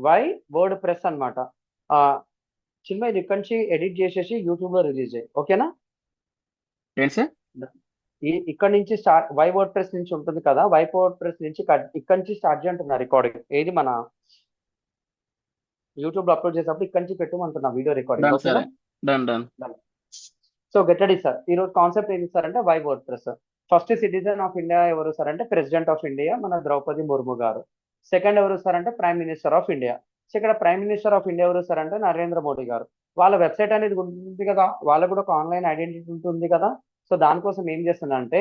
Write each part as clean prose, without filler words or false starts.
Why word press అనమాట. చిన్మయ్ ఇది ఇక్కడి నుంచి ఎడిట్ చేసేసి యూట్యూబ్ లో రిలీజ్ అయ్యి, ఓకేనా? ఏంటి సార్? ఇక్కడ నుంచి స్టార్ట్, వై వర్డ్ ప్రెస్ నుంచి ఉంటుంది కదా, వై వర్డ్ ప్రెస్ నుంచి ఇక్కడ నుంచి స్టార్ట్ చేయంటున్నా రికార్డింగ్. ఏది మన యూట్యూబ్ లో అప్లోడ్ చేసినప్పుడు ఇక్కడ నుంచి పెట్టమంటున్నా వీడియో రికార్డింగ్, డన్ ఓకేనా? సరే. Done. So get ready sir. ఈ రోజు కాన్సెప్ట్ ఏది సార్ అంటే వై WordPress. First citizen of India ఎవరు సార్ అంటే ప్రెసిడెంట్ ఆఫ్ ఇండియా మన ద్రౌపది ముర్ము గారు. సెకండ్ ఎవరు సార్ అంటే prime minister of India. So ఇక్కడ ప్రైమ్ మినిస్టర్ ఆఫ్ ఇండియా ఎవరు సార్ అంటే నరేంద్ర మోడీ గారు. వాళ్ళ వెబ్సైట్ అనేది ఉంటుంది కదా, వాళ్ళకు కూడా ఒక ఆన్లైన్ ఐడెంటిటీ ఉంటుంది కదా. సో దానికోసం ఏం చేస్తున్నా అంటే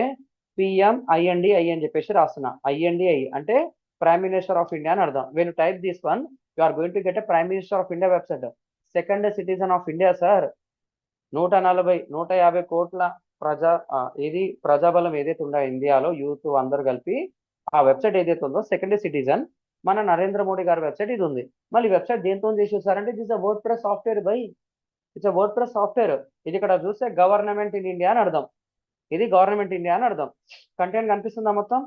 PMINDI అని చెప్పేసి రాస్తున్నా. INDI అంటే ప్రైమ్ మినిస్టర్ ఆఫ్ ఇండియా అని అర్థం. When type this one you are going to get a prime minister of India website. Second citizen of India sir, 150 కోట్ల ప్రజాబలం ఏదైతే ఉందో ఇండియాలో యూత్ అందరు కలిపి ఆ వెబ్సైట్ ఏదైతే ఉందో సెకండ్ సిటిజన్ మన నరేంద్ర మోడీ గారి వెబ్సైట్ ఇది ఉంది. మళ్ళీ వెబ్సైట్ దేంతో చేసేసారంటే it is a WordPress software by. It's a WordPress software. ఇది ఇక్కడ చూస్తే గవర్నమెంట్ ఇన్ ఇండియా అని అర్థం. ఇది గవర్నమెంట్ ఇండియా అని అర్థం. కంటెంట్ కనిపిస్తుందా? మొత్తం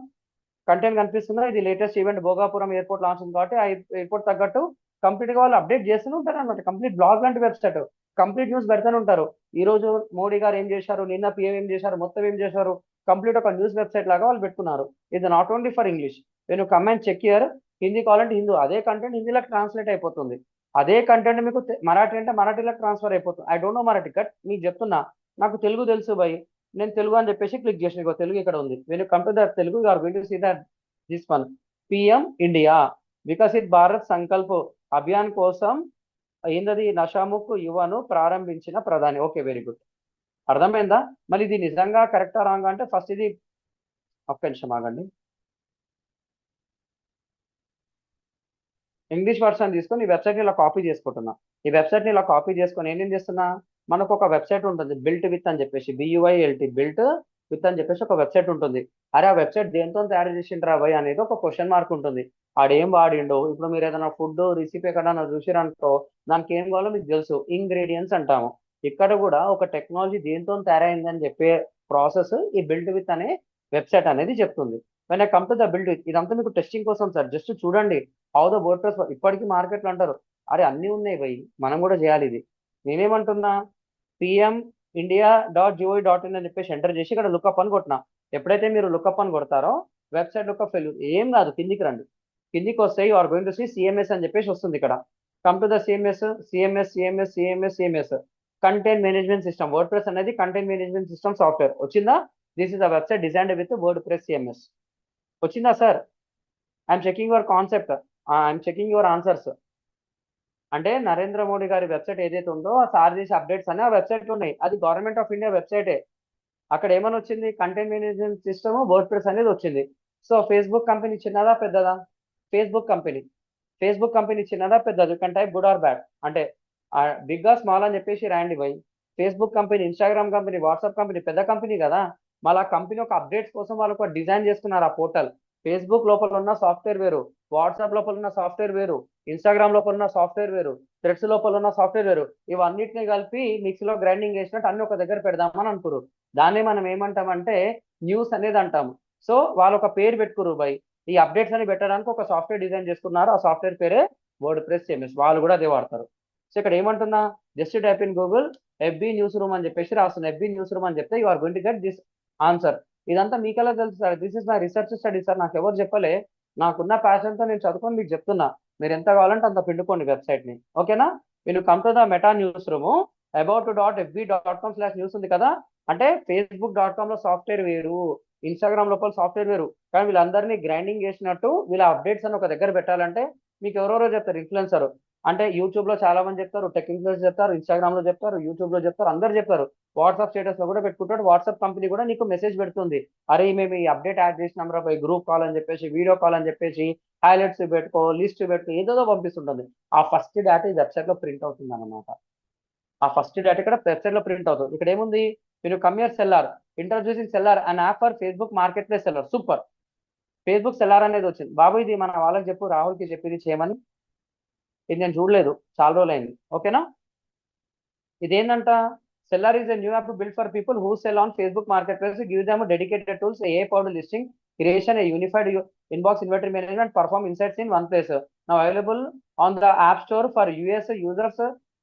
కంటెంట్ కనిపిస్తుందా? ఇది latest event Bhogapuram airport launch ఉంది కాబట్టి ఆ ఎయిర్పోర్ట్ తగ్గట్టు కంప్లీట్ గా వాళ్ళు అప్డేట్ చేస్తూనే ఉంటారు అనమాట. కంప్లీట్ బ్లాగ్ లాంటి వెబ్సైట్, కంప్లీట్ న్యూస్ పెడతానే ఉంటారు. ఈ రోజు మోడీ గారు ఏం చేశారు, నిన్న PM ఏం చేశారు, మొత్తం ఏం చేశారు, కంప్లీట్ ఒక న్యూస్ వెబ్సైట్ లాగా వాళ్ళు పెట్టుకున్నారు. ఇది నాట్ ఓన్లీ ఫర్ ఇంగ్లీష్. నేను కమెంట్ చెక్ ఇయర్, హిందీ కావాలంటే హిందూ, అదే కంటెంట్ హిందీలోకి ట్రాన్స్లేట్ అయిపోతుంది. అదే కంటెంట్ మీకు మరాఠీ అంటే మరాఠీలోకి ట్రాన్స్ఫర్ అయిపోతుంది. I don't know Marathi cut, మీకు చెప్తున్నా. నాకు తెలుగు తెలుసు భయ్, నేను తెలుగు అని చెప్పేసి క్లిక్ చేసిన. ఇగో తెలుగు ఇక్కడ ఉంది. When you come to that Telugu you are going to see that this one PM India Viksit Bharat Sankalp Abhiyan కోసం ఏందది నషాముక్ యువను ప్రారంభించిన ప్రధాని. Okay, very good. అర్థమైందా? మళ్ళీ ఇది నిజంగా కరెక్టా రాంగ్ అంటే ఫస్ట్ ఇది ఒక్క నిమిషం ఆగండి. ఇంగ్లీష్ వర్షన్ తీసుకొని ఈ వెబ్సైట్ని ఇలా కాపీ చేసుకుంటున్నా. ఈ వెబ్సైట్ని ఇలా కాపీ చేసుకొని ఏం చేస్తున్నా, మనకు ఒక వెబ్సైట్ ఉంటుంది బిల్ట్ విత్ అని చెప్పేసి, BUILT బిల్ట్ విత్ అని చెప్పేసి ఒక వెబ్సైట్ ఉంటుంది. అరే ఆ వెబ్సైట్ దేంతో తయారు చేసిండ్రా భయ్ అనేది ఒక క్వశ్చన్ మార్క్ ఉంటుంది. ఆడేం వాడిండో, ఇప్పుడు మీరు ఏదైనా ఫుడ్ రెసిపీ ఎక్కడన్నా చూసిరనుకో దానికి ఏం కావాలో మీకు తెలుసు, ఇంగ్రీడియంట్స్ అంటాము. ఇక్కడ కూడా ఒక టెక్నాలజీ దేంతో తయారైందని చెప్పే ప్రాసెస్ ఈ బిల్ట్ విత్ అనే వెబ్సైట్ అనేది చెప్తుంది. When I come to the built with, ఇదంతా మీకు టెస్టింగ్ కోసం సార్, జస్ట్ చూడండి హౌ ద వర్డ్ ప్రెస్. ఇప్పటికీ మార్కెట్లో అంటారు అరే అన్నీ ఉన్నాయి భయ్, మనం కూడా చేయాలి ఇది. నేనేమంటున్నా, PMIndia.gov.in అని చెప్పేసి ఎంటర్ చేసి ఇక్కడ లుకప్ అని కొట్టినా. ఎప్పుడైతే మీరు లుకప్ అని కొడతారో వెబ్సైట్ లుకప్ ఏం కాదు, కిందికి రండి. కిందికి వస్తే you are going to see CMS అని చెప్పేసి వస్తుంది ఇక్కడ. Come to the CMS content management system. WordPress అనేది కంటెంట్ మేనేజ్మెంట్ సిస్టమ్ సాఫ్ట్వేర్. వచ్చిందా? This is a website designed with WordPress CMS. వచ్చిందా sir? I'm checking your concept, I'm checking your answers. అంటే నరేంద్ర మోడీ గారి website ఏదైతే ఉందో ఆ sir చేసే updates అనే ఆ వెబ్సైట్ ఉన్నాయి. అది గవర్నమెంట్ ఆఫ్ ఇండియా వెబ్సైటే. అక్కడ ఏమని వచ్చింది, content management system WordPress అనేది వచ్చింది. సో ఫేస్బుక్ కంపెనీ చిన్నదా పెద్దదా? ఫేస్బుక్ కంపెనీ చిన్నదా పెద్దది? Can type good or bad అంటే బిగ్గా స్మాల్ అని చెప్పేసి రాయండి by. Facebook company, Instagram company, WhatsApp company పెద్ద కంపెనీ కదా. మళ్ళీ ఆ కంపెనీ ఒక అప్డేట్స్ కోసం వాళ్ళు ఒక డిజైన్ చేసుకున్నారు ఆ పోర్టల్. ఫేస్బుక్ లోపల ఉన్న సాఫ్ట్వేర్ వేరు, వాట్సాప్ లోపల ఉన్న సాఫ్ట్వేర్ వేరు, ఇన్స్టాగ్రామ్ లోపల ఉన్న సాఫ్ట్వేర్ వేరు, థ్రెడ్స్ లోపల ఉన్న సాఫ్ట్వేర్ వేరు. ఇవన్నిటిని కలిపి మిక్సీలో గ్రైండింగ్ చేసినట్టు అన్ని ఒక దగ్గర పెడదామని అనుకురు. దాన్ని మనం ఏమంటామంటే న్యూస్ అనేది అంటాము. సో వాళ్ళు ఒక పేరు పెట్టుకురు బై, ఈ అప్డేట్స్ అని పెట్టడానికి ఒక సాఫ్ట్వేర్ డిజైన్ చేసుకున్నారు. ఆ సాఫ్ట్వేర్ పేరే వర్డ్ ప్రెస్ CMS. వాళ్ళు కూడా అదే వాడతారు. సో ఇక్కడ ఏమంటున్నా, just type in Google FB newsroom అని చెప్పేసి రాస్తున్నా. FB న్యూస్ రూమ్ అని చెప్తే you are going to get this answer. ఇదంతా మీకెలా తెలుసు sir? This is my research study sir. నాకు ఎవరు చెప్పలే, నాకున్న ప్యాషన్తో నేను చదువుకొని మీకు చెప్తున్నా. మీరు ఎంత కావాలంటే అంత పిండుకోండి వెబ్సైట్ని, ఓకేనా? మీరు come to the meta news room about.fb.com/news ఉంది కదా. అంటే Facebook.com లో సాఫ్ట్వేర్ వేరు, ఇన్స్టాగ్రామ్ లోపల సాఫ్ట్వేర్ వేరు. కానీ వీళ్ళందరినీ గ్రైండింగ్ చేసినట్టు వీళ్ళ అప్డేట్స్ అని ఒక దగ్గర పెట్టాలంటే మీకు ఎవరెవరో చెప్తారు ఇన్ఫ్లుయెన్సర్. అంటే యూట్యూబ్ లో చాలా మంది చెప్తారు, టెక్ ఇన్ఫ్లుయెన్స్ చెప్తారు, ఇన్స్టాగ్రామ్ లో చెప్తారు, యూట్యూబ్ లో చెప్తారు, అందరు చెప్తారు. వాట్సాప్ స్టేటస్ లో కూడా పెట్టుకుంటాడు. వాట్సాప్ కంపెనీ కూడా నీకు మెసేజ్ పెడుతుంది, అరే మేము ఈ అప్డేట్ యాడ్ చేసినాం రా బై, గ్రూప్ కాల్ అని చెప్పేసి, వీడియో కాల్ అని చెప్పేసి, హైలైట్స్ పెట్టుకో, లిస్ట్ పెట్టుకో, ఏదో పంపిస్తుంటుంది. ఆ ఫస్ట్ డేటా ఈ వెబ్సైట్ లో ప్రింట్ అవుతుంది అనమాట. ఆ ఫస్ట్ డేటా ఇక్కడ వెబ్సైట్ లో ప్రింట్ అవుతుంది. ఇక్కడ ఏముంది, మీరు కమ్యూర్ Sellar, introducing Sellar and app for Facebook Marketplace seller. Super. Facebook Sellar అనేది వచ్చింది. బాబు ఇది మన వాళ్ళకి చెప్పు, రాహుల్కి చెప్పి చేయమని. ఇది నేను చూడలేదు, చాలా రోజులు అయింది, ఓకేనా? ఇదేంటంట, Sellar is a new app build for people who sell on Facebook Marketplace, give them dedicated tools, a powered listing creation, a unified inbox inventory management, perform insights in one place. Now available on the App Store for US users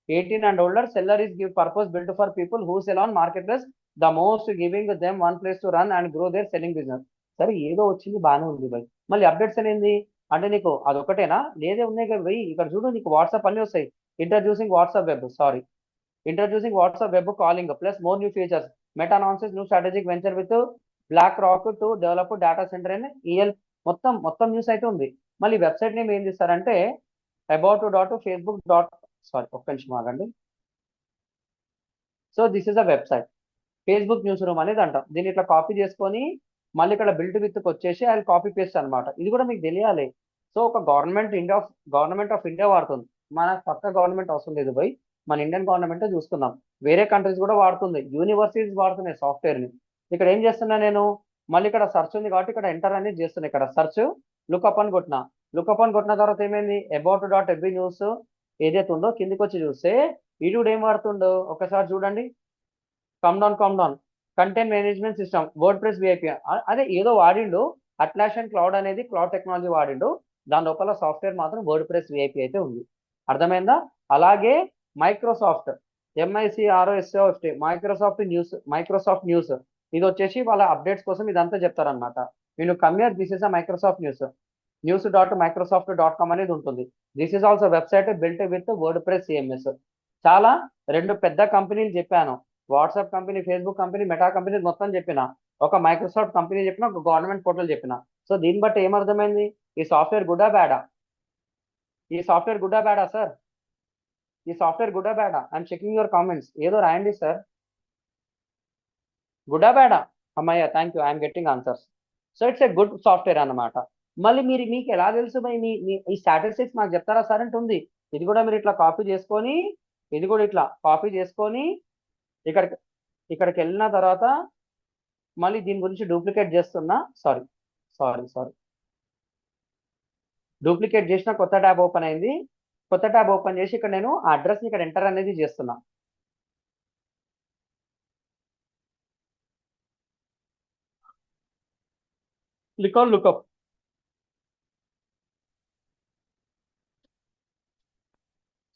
18 and older. Seller is give purpose built for people who sell on marketplace. The most giving them one place to run and grow their selling business. సరే ఏదో వచ్చింది బాగానే ఉంది భయ్. మళ్ళీ updates అనేది అంటే నీకు అదొకటేనా? లేదే ఉన్నాయి కదా భయ్. ఇక్కడ చూడు నీకు వాట్సాప్ అన్ని వస్తాయి. Introducing WhatsApp web, sorry, introducing WhatsApp web calling plus more new features. Meta announces new strategic venture with BlackRock to develop data center in EL. మొత్తం న్యూస్ అయితే ఉంది. మళ్ళీ వెబ్సైట్ నేమ్ ఏం చేస్తారంటే about dot Facebook dot, sorry ఒక్క నిమిషం ఆగండి. So this is a website, Facebook news room అనేది అంటాం. దీన్ని ఇట్లా కాపీ చేసుకొని మళ్ళీ ఇక్కడ బిల్ట్ విత్ వచ్చేసి అది కాపీ పేస్ట్ అనమాట. ఇది కూడా మీకు తెలియాలి. సో ఒక గవర్నమెంట్ ఆఫ్ ఇండియా వాడుతుంది, మన పక్క గవర్నమెంట్ అవసరం లేదు బై, మన ఇండియన్ గవర్నమెంట్ చూస్తున్నాం. వేరే కంట్రీస్ కూడా వాడుతుంది, యూనివర్సిటీస్ వాడుతున్నాయి సాఫ్ట్వేర్ ని. ఇక్కడ ఏం చేస్తున్నా నేను, మళ్ళీ ఇక్కడ సర్చ్ ఉంది కాబట్టి ఇక్కడ ఎంటర్ అనేది చేస్తున్నా. ఇక్కడ సర్చ్ లుక్అప్ అని కొట్టిన తర్వాత ఏమైంది, అబౌట్ డాట్ ఎవ్రీ న్యూస్ ఏదైతే ఉందో కిందికి వచ్చి చూస్తే వీడు ఏం వాడుతుండో ఒకసారి చూడండి. Come down content management system word press VIP, అదే ఏదో వాడిండు. అట్లాషన్ క్లౌడ్ అనేది క్లౌడ్ టెక్నాలజీ వాడిండు, దాని లోపల సాఫ్ట్వేర్ మాత్రం వర్డ్ ప్రెస్ విఐపి అయితే ఉంది. అర్థమైందా? అలాగే మైక్రోసాఫ్ట్ MICROSOFT మైక్రోసాఫ్ట్ న్యూస్ ఇది వచ్చేసి వాళ్ళ అప్డేట్స్ కోసం ఇదంతా చెప్తారనమాట. నేను కమ్యూర్ దిస్ ఇస్ అ మైక్రోసాఫ్ట్ న్యూస్.microsoft.com అనేది ఉంటుంది. This is also website built with WordPress CMS. చాలా రెండు పెద్ద కంపెనీలు చెప్పాను, WhatsApp company, Facebook company, meta company మొత్తం చెప్పిన, ఒక మైక్రోసాఫ్ట్ కంపెనీ చెప్పిన, ఒక గవర్నమెంట్ పోర్టల్ చెప్పిన. సో దీన్ని బట్టి ఏమర్థమైంది, ఈ సాఫ్ట్వేర్ గుడ్డా బ్యాడా? సార్ ఈ సాఫ్ట్వేర్ గుడ్డా బ్యాడా? ఐఎమ్ చెకింగ్ యువర్ కామెంట్స్, ఏదో రాయండి సార్. గుడ్డా బ్యాడా? అమ్మయ్య, thank you, I'm getting answers. So it's a good software అన్నమాట. మళ్ళీ మీకు ఎలా తెలుసు భయ్, ఈ స్టాటిస్టిక్స్ మాకు చెప్తారా సార్ అంటే ఉంది. ఇది కూడా మీరు ఇట్లా కాపీ చేసుకొని, ఇక్కడికి వెళ్ళిన తర్వాత మళ్ళీ దీని గురించి డూప్లికేట్ చేస్తున్నా. సారీ డూప్లికేట్ చేసిన కొత్త ట్యాబ్ ఓపెన్ అయింది. కొత్త ట్యాబ్ ఓపెన్ చేసి ఇక్కడ నేను ఆ అడ్రస్ని ఇక్కడ ఎంటర్ అనేది చేస్తున్నా. Click on lookup.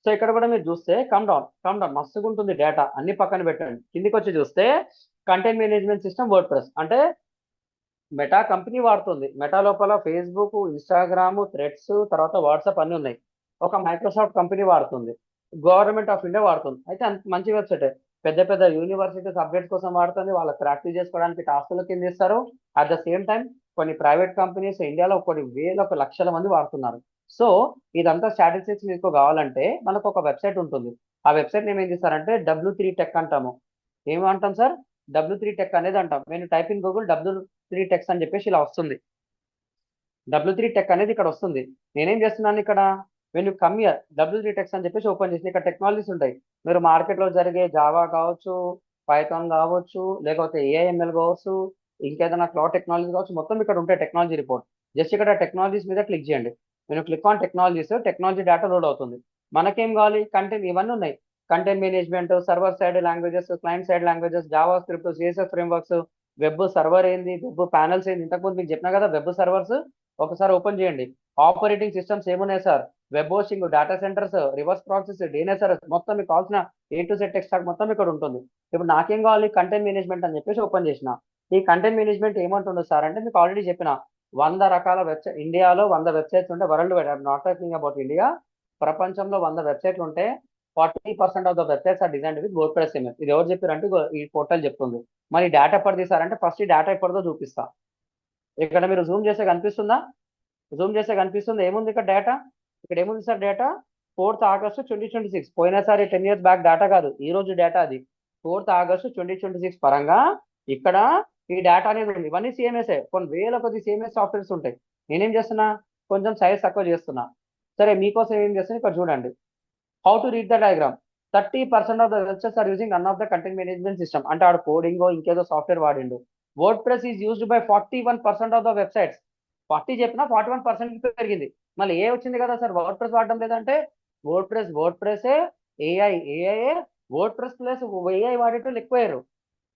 సో ఇక్కడ కూడా మీరు చూస్తే కమ్ డౌన్ మస్తుగా ఉంటుంది డేటా, అన్ని పక్కన పెట్టండి. కిందికి వచ్చి చూస్తే content management system word press అంటే మెటా కంపెనీ వాడుతుంది. మెటా లోపల ఫేస్బుక్, ఇన్స్టాగ్రామ్, థ్రెడ్స్, తర్వాత వాట్సాప్ అన్ని ఉన్నాయి. ఒక మైక్రోసాఫ్ట్ కంపెనీ వాడుతుంది, గవర్నమెంట్ ఆఫ్ ఇండియా వాడుతుంది. అయితే అంత మంచి వెబ్సైట్, పెద్ద యూనివర్సిటీస్ అప్డేట్స్ కోసం వాడుతుంది, వాళ్ళకి ప్రాక్టీస్ చేసుకోవడానికి టాస్క్ల కింద ఇస్తారు. అట్ ద సేమ్ టైం కొన్ని ప్రైవేట్ కంపెనీస్ ఇండియాలో కొన్ని ఒక లక్షల మంది వాడుతున్నారు. సో ఇదంతా స్టాటిస్టిక్స్ మీకు కావాలంటే మనకు ఒక వెబ్సైట్ ఉంటుంది. ఆ వెబ్సైట్ నేమ్ ఏం చేస్తారంటే W3 టెక్ అంటాము. ఏమంటాం సార్? W3 టెక్ అనేది అంటాం. నేను type in Google W3 techs అని చెప్పేసి ఇలా వస్తుంది. W3 టెక్ అనేది ఇక్కడ వస్తుంది. నేనేం చేస్తున్నాను ఇక్కడ, when you come here W3 techs అని చెప్పేసి ఓపెన్ చేసి ఇక్కడ టెక్నాలజీస్ ఉంటాయి. మీరు మార్కెట్లో జరిగే జావా కావచ్చు, పైథాన్ కావచ్చు, లేకపోతే AIML కావచ్చు, ఇంకేదైనా క్లౌడ్ టెక్నాలజీ కావచ్చు, మొత్తం ఇక్కడ ఉంటాయి టెక్నాలజీ రిపోర్ట్. జస్ట్ ఇక్కడ టెక్నాలజీస్ మీద క్లిక్ చేయండి. నేను click on technology data load అవుతుంది. మనకేం కావాలి, కంటెంట్ ఇవన్నీ ఉన్నాయి. Content management, server side languages, client side languages, Java script, CSS frameworks, web server ఏంది, వెబ్ ప్యానల్స్ ఏంది, ఇంతకుముందు మీకు చెప్పినా కదా వెబ్ సర్వర్స్. ఒకసారి ఓపెన్ చేయండి. ఆపరేటింగ్ సిస్టమ్స్ ఏమున్నాయి sir, web hosting, data centres, reverse process, DNS మొత్తం మీకు కావాల్సిన A to Z tech stock మొత్తం ఇక్కడ ఉంటుంది. ఇప్పుడు నాకేం కావాలి, కంటెంట్ మేనేజ్మెంట్ అని చెప్పేసి ఓపెన్ చేసిన. ఈ కంటెంట్ మేనేజ్మెంట్ ఏమంటుందో సార్ అంటే మీకు ఆల్రెడీ చెప్పిన 100 రకాల వెబ్సైట్, ఇండియాలో 100 వెబ్సైట్స్ ఉంటే world wide, I'm not talking about India, ప్రపంచంలో 100 వెబ్సైట్లు ఉంటే 40% of the websites are designed with WordPress CMS. ఇది ఎవరు చెప్పారంటే ఈ పోర్టల్ చెప్తుంది. మరి డేటా ఎప్పుడు తీసారంటే ఫస్ట్ ఈ డేటా ఎప్పుడుదో చూపిస్తా. ఇక్కడ మీరు జూమ్ చేస్తే కనిపిస్తుందా? ఏముంది ఇక్కడ డేటా? ఇక్కడ ఏముంది సార్ డేటా? 4th August 2026. పోయినసారి 10 years బ్యాక్ డేటా కాదు, ఈ రోజు డేటా. అది 4th August 2026 పరంగా ఇక్కడ ఈ డేటా అనేది ఉంది. ఇవన్నీ CMS, కొన్ని వేల కొద్ది CMS సాఫ్ట్వేర్స్ ఉంటాయి. నేనేం చేస్తున్నా, కొంచెం సైజ్ తక్కువ చేస్తున్నా. సరే మీకోసం ఏం చేస్తున్నా, ఇక్కడ చూడండి. How to read the diagram. 30% of the websites are using none of the content management system. అంటే ఆడు కోడింగో ఇంకేదో సాఫ్ట్వేర్ వాడిండు. WordPress is used by 41% of the websites. 40 చెప్పినా 41% పెరిగింది. మళ్ళీ ఏ వచ్చింది కదా సార్, వర్డ్ ప్రెస్ వాడడం లేదంటే WordPress AI WordPress plus AI వాడేటోళ్ళు ఎక్కువయ్యారు.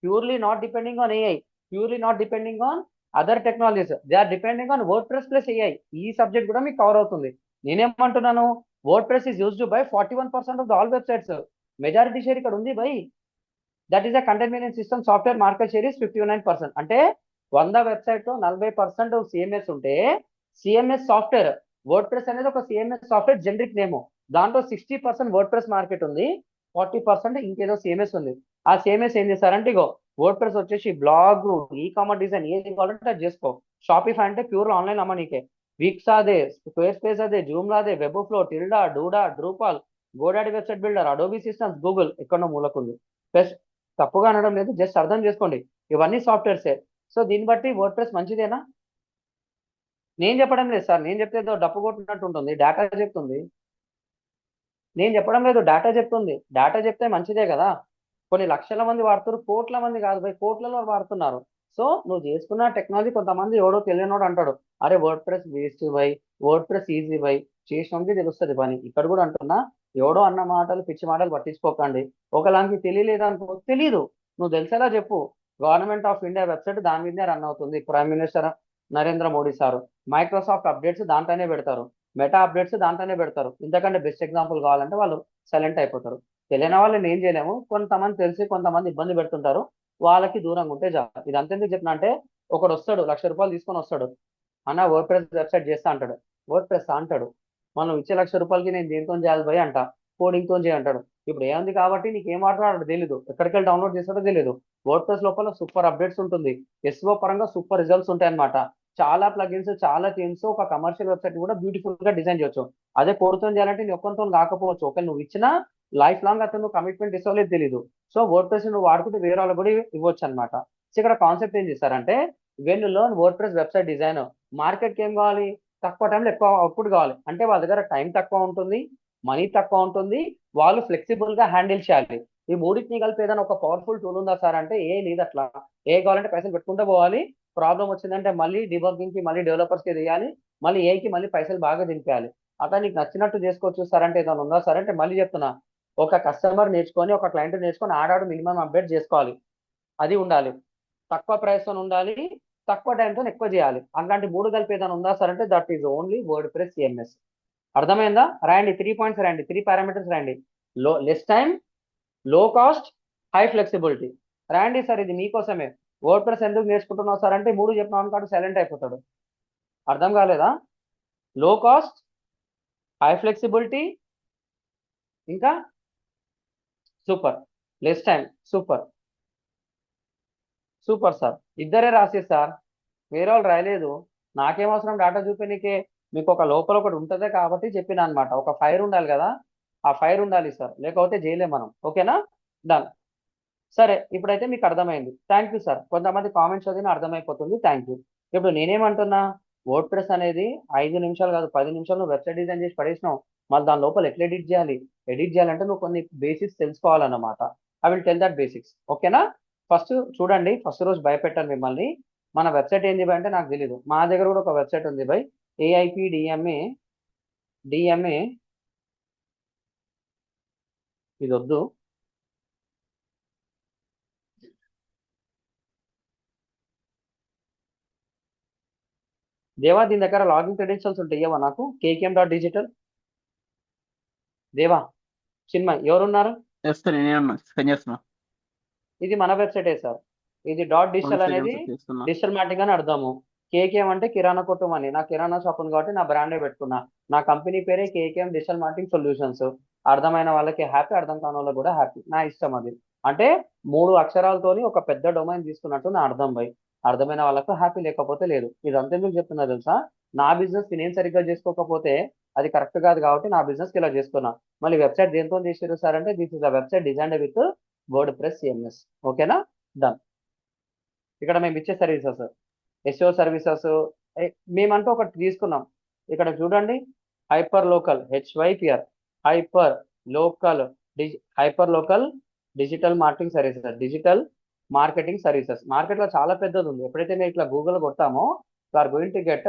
Purely not depending on AI, purely not depending on other technologies, they are depending on WordPress plus AI. ఈ సబ్జెక్ట్ కూడా మీకు కవర్ అవుతుంది. నేనేమంటున్నాను, WordPress is used by 41% of the all websites. Majority share ఇక్కడ ఉంది బై. That is a content management system software market share is 59%. అంటే 100 website లో 40% సిఎంఎస్ ఉంటే, సిఎంఎస్ సాఫ్ట్వేర్ వర్డ్ ప్రెస్ అనేది ఒక సిఎంఎస్ సాఫ్ట్వేర్ జనరిక్ నేమ్. దాంట్లో 60% word press market ఉంది, 40% ఇంకేదో సిఎంఎస్ ఉంది. ఆ సిఎంఎస్ ఏం చేస్తారంటే, ఇగో వర్డ్ ప్రెస్ వచ్చేసి బ్లాగ్, ఈ కామర్స్ డిజైన్ ఏది కావాలంటే అది చేసుకో. షాపిఫై అంటే ప్యూర్ ఆన్లైన్ అమ్మనీకే. విక్స్ అదే, స్క్వేర్ స్పేస్ అదే, జూమ్ అదే, Webflow, Tilda, Duda, Drupal, GoDaddy website builder, Adobe Systems, Google ఎక్కడో మూలకుంది. ప్లస్ తప్పుగా అనడం లేదు, జస్ట్ అర్థం చేసుకోండి, ఇవన్నీ సాఫ్ట్వేర్సే. సో దీన్ని బట్టి వర్డ్ ప్రెస్ మంచిదేనా? నేను చెప్పడం లేదు సార్, నేను చెప్తే ఏదో డప్పు కొట్టినట్టు ఉంటుంది, డేటా చెప్తుంది. నేను చెప్పడం లేదు, డేటా చెప్తుంది. డేటా చెప్తే మంచిదే కదా. కొన్ని లక్షల మంది వాడుతున్నారు, కోట్ల మంది కాదు బై, కోట్లలో వాడుతున్నారు. సో నువ్వు చేసుకున్న టెక్నాలజీ కొంతమంది ఎవడో తెలియనోడు అంటాడు, అరే వర్డ్ ప్రెస్ వేస్ట్ బై, వర్డ్ ప్రెస్ ఈజీ బై, చేసినోడికి తెలుస్తుంది పని. ఇక్కడ కూడా అంటున్నా, ఎవడో అన్న మాటలు పిచ్చి మాటలు పట్టించుకోకండి. ఒకలాంటి తెలియలేదు అనుకో, తెలీదు, నువ్వు తెలిసేలా చెప్పు. గవర్నమెంట్ ఆఫ్ ఇండియా వెబ్సైట్ దాని మీదనే రన్ అవుతుంది. Prime minister Narendra Modi sir Microsoft updates దాంట్లోనే పెడతారు, మెటా అప్డేట్స్ దాంట్లోనే పెడతారు. ఇంతకంటే బెస్ట్ ఎగ్జాంపుల్ కావాలంటే వాళ్ళు సైలెంట్ అయిపోతారు. తెలియని వాళ్ళని ఏం చేయలేము, కొంతమంది తెలిసి కొంతమంది ఇబ్బంది పెడుతుంటారు, వాళ్ళకి దూరంగా ఉంటే చాలు. ఇది అంతెందుకు చెప్పిన అంటే, ఒకడు వస్తాడు ₹1,00,000 తీసుకొని వస్తాడు, అన్న వర్డ్ ప్రెస్ వెబ్సైట్ చేస్తా అంటాడు. వర్డ్ ప్రెస్ అంటాడు, మనం ఇచ్చే ₹1,00,000కి నేను దేంతో చేయాలి భయ్ అంట, కోడింగ్తో చేయంటాడు. ఇప్పుడు ఏముంది కాబట్టి నీకు ఏం మాట్లాడాడు తెలియదు, ఎక్కడికి వెళ్ళి డౌన్లోడ్ చేస్తాడో తెలియదు. వర్డ్ ప్రెస్ లోపల సూపర్ అప్డేట్స్ ఉంటుంది, ఎస్ఓ పరంగా సూపర్ రిజల్ట్స్ ఉంటాయి అనమాట. చాలా ప్లగిన్స్, చాలా థీమ్స్, ఒక కమర్షియల్ వెబ్సైట్ కూడా బ్యూటిఫుల్ గా డిజైన్ చేయొచ్చు. అదే కోడ్తో చేయాలంటే నీ ఒక్కరితో కాకపోవచ్చు, ఒకవేళ నువ్వు ఇచ్చినా లైఫ్ లాంగ్ అతను కమిట్మెంట్ ఇస్తావలేదు తెలియదు. సో వర్డ్ ప్రెస్ నువ్వు వాడుకుంటే వేరే వాళ్ళకి కూడా ఇవ్వచ్చు అనమాట. సో ఇక్కడ కాన్సెప్ట్ ఏం చేస్తారంటే, when you learn word press website design, మార్కెట్కి ఏం కావాలి, తక్కువ టైంలో ఎక్కువ అవుట్పుట్ కావాలి. అంటే వాళ్ళ దగ్గర టైం తక్కువ ఉంటుంది, మనీ తక్కువ ఉంటుంది, వాళ్ళు ఫ్లెక్సిబుల్ గా హ్యాండిల్ చేయాలి. ఈ మూడింటిని కలిపి ఏదైనా ఒక పవర్ఫుల్ టూల్ ఉందా సార్ అంటే, ఏ లేదు అట్లా. ఏ కావాలంటే పైసలు పెట్టుకుంటూ పోవాలి, ప్రాబ్లం వచ్చిందంటే మళ్ళీ డిబగ్గింగ్ కి మళ్ళీ డెవలపర్స్ కి చేయాలి, మళ్ళీ ఏకి మళ్ళీ పైసలు బాగా దింపాలి. అట్లా నీకు నచ్చినట్టు చేసుకోవచ్చు సార్ అంటే ఏదైనా ఉందా సార్ అంటే, మళ్ళీ చెప్తున్నా, ఒక కస్టమర్ నేర్చుకొని, ఒక క్లయింట్ నేర్చుకొని ఆడాడు మినిమం అప్డేట్ చేసుకోవాలి, అది ఉండాలి. తక్కువ ప్రైస్ తో ఉండాలి, తక్కువ టైంతో ఎక్కువ చేయాలి. అలాంటి మూడు కలిపి ఏదైనా ఉందా సార్ అంటే, that is only word press CMS. అర్థమైందా? రాయండి, 3 పాయింట్స్ రాయండి, 3 పారామీటర్స్ రాయండి. లెస్ టైం, లో కాస్ట్, హై ఫ్లెక్సిబిలిటీ. రాయండి సార్, ఇది మీకోసమే. వర్డ్ ప్రెస్ ఎందుకు నేర్చుకుంటున్నావు సార్ అంటే, మూడు చెప్పిన అనుకోండి సైలెంట్ అయిపోతాడు. అర్థం కాలేదా? లో కాస్ట్, హై ఫ్లెక్సిబిలిటీ, ఇంకా super, less time, super. Super sir, ఇద్దరే రాసే సార్, వేరే వాళ్ళు రాయలేదు. నాకేం అవసరం డేటా చూపించే, మీకు ఒక లోపల ఒకటి ఉంటుందే కాబట్టి చెప్పిన అనమాట. ఒక ఫైర్ ఉండాలి కదా, ఆ ఫైర్ ఉండాలి సార్, లేకపోతే చేయలేం మనం. ఓకేనా? డన్. సరే, ఇప్పుడైతే మీకు అర్థమైంది. Thank you sir. కొంతమంది కామెంట్స్ చదివిన అర్థమైపోతుంది, థ్యాంక్ యూ. ఇప్పుడు నేనేమంటున్నా, వర్డ్ ప్రెస్ అనేది 5 నిమిషాలు కాదు, 10 నిమిషాలు నువ్వు వెబ్సైట్ డిజైన్ చేసి పడేసినావు. మళ్ళీ దాని లోపల ఎట్లా ఎడిట్ చేయాలి, ఎడిట్ చేయాలంటే నువ్వు కొన్ని బేసిక్స్ తెలుసుకోవాలన్నమాట. I will tell that basics. ఓకేనా? ఫస్ట్ చూడండి, ఫస్ట్ రోజు భయపెట్టాను మిమ్మల్ని. మన వెబ్సైట్ ఏంది బై అంటే నాకు తెలీదు. మా దగ్గర కూడా ఒక వెబ్సైట్ ఉంది బై, ఏఐపి డిఎంఏ ఇది వద్దు. దేవా, దీని దగ్గర లాగిన్ క్రెడెన్షియల్స్ ఉంటాయి, ఇవ్వవా నాకు? కేకేఎం.డిజిటల్. దేవా, చిన్మయ్ ఎవరున్నారు? ఎస్ సార్, నేనే ఉన్నా, స్పెన్ చేస్తున్నా. ఇది మన వెబ్సైటే సార్. ఇది డాట్ వన్ డిజిటల్ సెకండ్ అనేది సార్, చేస్తున్నా. డిజిటల్ మార్కెటింగ్ అని అర్థము. కేకేఎం అంటే కిరాణా కొట్టం అని, నా కిరాణా షాప్ ఉంది కాబట్టి నా బ్రాండే పెట్టుకున్నా. నా కంపెనీ పేరే కేకేఎం డిజిటల్ మార్కెటింగ్ సొల్యూషన్స్. అర్థమైన వాళ్ళకి హ్యాపీ, అర్థం కాని వాళ్ళకి కూడా హ్యాపీ, నా ఇష్టం అది. అంటే 3 అక్షరాలతోని ఒక పెద్ద డొమైన్ తీసుకున్నట్టు నా అర్థం బై. అర్థమైన వాళ్ళకు హ్యాపీ, లేకపోతే లేదు. ఇది అంతెందుకు చెప్తున్నా తెలుసా, నా బిజినెస్ నేను సరిగ్గా చేసుకోకపోతే అది కరెక్ట్ కాదు కాబట్టి నా బిజినెస్ ఇలా చేసుకున్నా. మళ్ళీ వెబ్సైట్ దేంతో చేసారు సార్ అంటే, this is the website designed with word press CMS. ఓకేనా? డన్. ఇక్కడ మేము ఇచ్చే సర్వీసెస్, ఎస్ఓ సర్వీసెస్ మేమంటూ ఒకటి తీసుకున్నాం. ఇక్కడ చూడండి, hyper local, H Y P R, hyper local, hyper local digital marketing services, digital marketing services. మార్కెట్లో చాలా పెద్దది ఉంది. ఎప్పుడైతే మేము ఇట్లా గూగుల్ కొడతామో, are going to get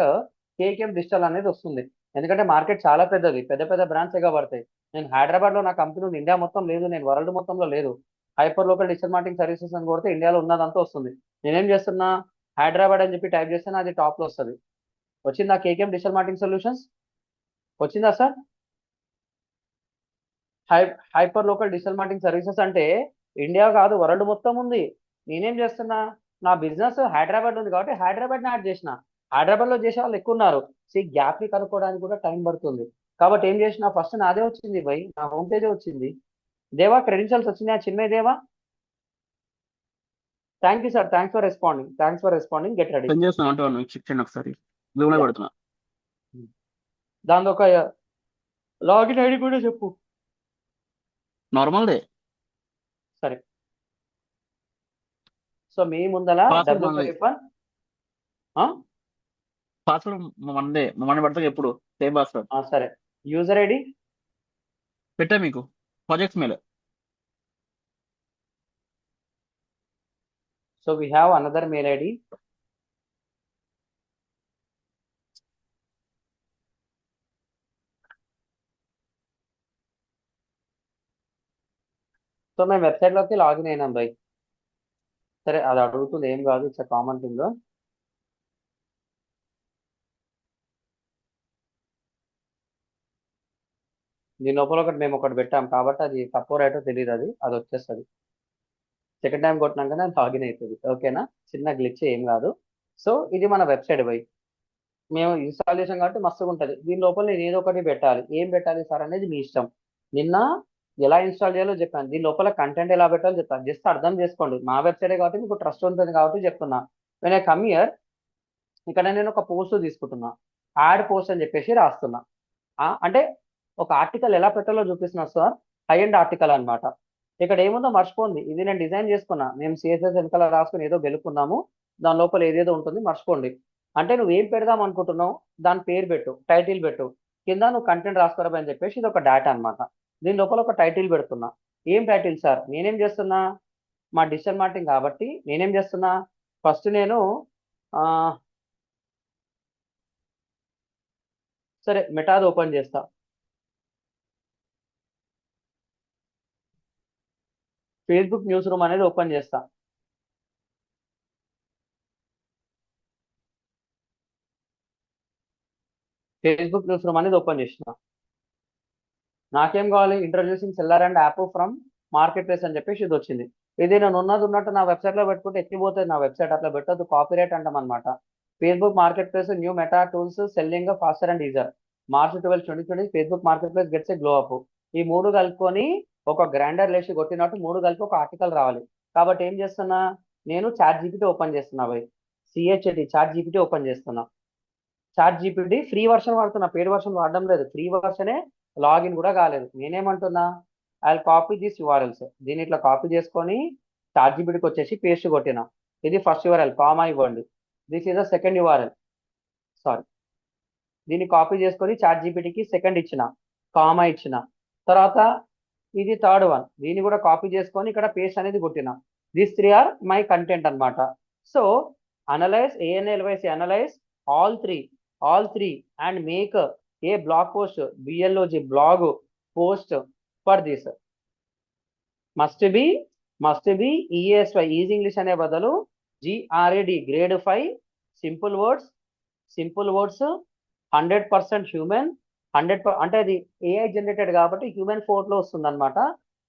KKM Digital అనేది వస్తుంది. ఎందుకంటే మార్కెట్ చాలా పెద్దది, పెద్ద పెద్ద బ్రాండ్స్ ఎగా పడతాయి. నేను హైదరాబాద్ లో నా కంపెనీ ఉంది, ఇండియా మొత్తం లేదు, నేను వరల్డ్ మొత్తంలో లేదు. Hyper local digital marketing services అని కొడితే ఇండియాలో ఉన్నదంతా వస్తుంది. నేనేం చేస్తున్నా, హైదరాబాద్ అని చెప్పి టైప్ చేస్తే అది టాప్ లో వస్తుంది. వచ్చిందా కేకేఎం డిజిటల్ మార్కెటింగ్ సొల్యూషన్స్? వచ్చిందా sir? High hyper local digital marketing services అంటే ఇండియా కాదు వరల్డ్ మొత్తం ఉంది. నేనేం చేస్తున్నా, నా బిజినెస్ హైదరాబాద్ ఉంది కాబట్టి హైదరాబాద్ యాడ్ చేసిన. హైదరాబాద్ లో చేసే వాళ్ళు ఎక్కువ ఉన్నారు. గ్యాప్ ని కనుక్కోవడానికి కూడా టైం పడుతుంది. కాబట్టి ఏం చేసిన, ఫస్ట్ నాదే వచ్చింది బై, నా హోమ్ పేజే వచ్చింది. దేవా క్రెడెన్షియల్స్ వచ్చినాయా చిన్మయ్ దేవా? Thank you sir, thanks for responding get ready. Send చేస్తున్నా అంటే వాళ్ళు చెక్ చేయండి ఒకసారి. జూమ్ లో పెడుతున్నా. దాని ఒక లాగిన్ ఐడి కూడా చెప్పు. Normal day. సరే. సో మీ ముందల పాస్వర్డ్ డబ్ల్యూ మనది. ఫైవ్ పాస్వర్డ్ మండే పడతాయి ఎప్పుడు సేమ్ పాస్వర్డ్ సరే. యూజర్ ఐడి పెట్టా మీకు ప్రాజెక్ట్స్ మేలే. So we have another mail ID. So మేము వెబ్సైట్ లోకి లాగిన్ అయినాం బై. సరే అది అడుగుతుంది, ఏం కాదు, ఇట్స్ కామన్ థింగ్. దీని లోపల మేము ఒకటి పెట్టాం కాబట్టి అది తప్పో రైటో తెలియదు, అది వచ్చేస్తుంది. సెకండ్ టైం కొట్టినాకనే అది లాగిన్ అవుతుంది. ఓకేనా, చిన్న గ్లిచ్, ఏం కాదు. సో ఇది మన వెబ్సైట్ బై. మేము ఇన్స్టాల్ చేసాం కాబట్టి మస్తుగా ఉంటుంది. దీని లోపల నేను ఏదో ఒకటి పెట్టాలి. ఏం పెట్టాలి సార్ అనేది మీ ఇష్టం. నిన్న ఎలా ఇన్స్టాల్ చేయాలో చెప్పాను. దీని లోపల కంటెంట్ ఎలా పెట్టాలో చెప్తాను. జస్ట్ అర్థం చేసుకోండి. మా వెబ్సైటే కాబట్టి మీకు ట్రస్ట్ ఉంటుంది కాబట్టి చెప్తున్నా. వెన్ ఐ కమ్ హియర్, ఇక్కడ నేను ఒక పోస్ట్ తీసుకుంటున్నా. యాడ్ పోస్ట్ అని చెప్పేసి రాస్తున్నా. అంటే ఒక ఆర్టికల్ ఎలా పెట్టాలో చూపిస్తున్నా సార్. హై ఎండ్ ఆర్టికల్ అన్నమాట. ఇక్కడ ఏముందో మర్చిపోండి. ఇది నేను డిజైన్ చేసుకున్నా. మేము సిఎస్ఎస్ వెనకాల రాసుకుని ఏదో గెలుకున్నాము. దాని లోపల ఏదేదో ఉంటుంది, మర్చిపోండి. అంటే నువ్వు ఏం పెడదాం అనుకుంటున్నావు, దాని పేరు పెట్టు, టైటిల్ పెట్టు, కింద నువ్వు కంటెంట్ రాసుకోరా అని చెప్పేసి ఇది ఒక డేటా అన్నమాట. దీని లోపల ఒక టైటిల్ పెడుతున్నా. ఏం టైటిల్ సార్? నేనేం చేస్తున్నా, మా డిజిటల్ మార్కెటింగ్ కాబట్టి నేనేం చేస్తున్నా, ఫస్ట్ నేను సరే మెటాది ఓపెన్ చేస్తా. ఫేస్బుక్ న్యూస్ రూమ్ అనేది ఓపెన్ చేస్తా. ఫేస్బుక్ న్యూస్ రూమ్ అనేది ఓపెన్ చేసిన. నాకేం కావాలి, introducing seller and app from market place అని చెప్పేసి ఇది వచ్చింది. ఇది నేను ఉన్నట్టు నా వెబ్సైట్ లో పెట్టుకుంటే ఎక్కిపోతుంది నా వెబ్సైట్. అట్లా పెట్టద్దు, కాపీ రైట్ అంటాం అనమాట. Facebook marketplace new Meta tools selling faster and easier March 12, 2020 Facebook marketplace gets a glow up. ఈ మూడు కలుపుకొని ఒక గ్రైండర్ లేసి కొట్టినట్టు మూడు కలిపి ఒక ఆర్టికల్ రావాలి. కాబట్టి ఏం చేస్తున్నా, నేను చాట్ జీపీటీ ఓపెన్ చేస్తున్నా బై. సిహెచ్టి చాట్ జీపీటీ ఓపెన్ చేస్తున్నా. చాట్ జీపీటీ ఫ్రీ వర్షన్ వాడుతున్నా, పెయిడ్ వర్షన్ వాడడం లేదు. ఫ్రీ వర్షనే, లాగిన్ కూడా కాలేదు. నేనేమంటున్నా, ఐ కాపీ దిస్ యూఆర్ఎల్స్. దీన్ని ఇట్లా కాపీ చేసుకొని చాట్ జీపీటీకి వచ్చేసి పేస్ట్ కొట్టిన. ఇది ఫస్ట్ యూఆర్ఎల్, కామా ఇవ్వండి. This is the second URL, sorry. దీన్ని కాపీ చేసుకొని చాట్ జీపీటీకి సెకండ్ ఇచ్చిన, కామా ఇచ్చిన. తర్వాత ఇది థర్డ్ వన్, దీన్ని కూడా కాపీ చేసుకొని ఇక్కడ పేస్ట్ అనేది కొట్టిన. This three are my content అన్నమాట. So analyze, A N L Y C analyze all three and make a blog post, blog blog post for this. must be ESY easy English అనే బదులు GRAD grade 5 simple words 100% human. 100 అంటే అది AI generated కాబట్టి human ఫోర్లో వస్తుంది అనమాట.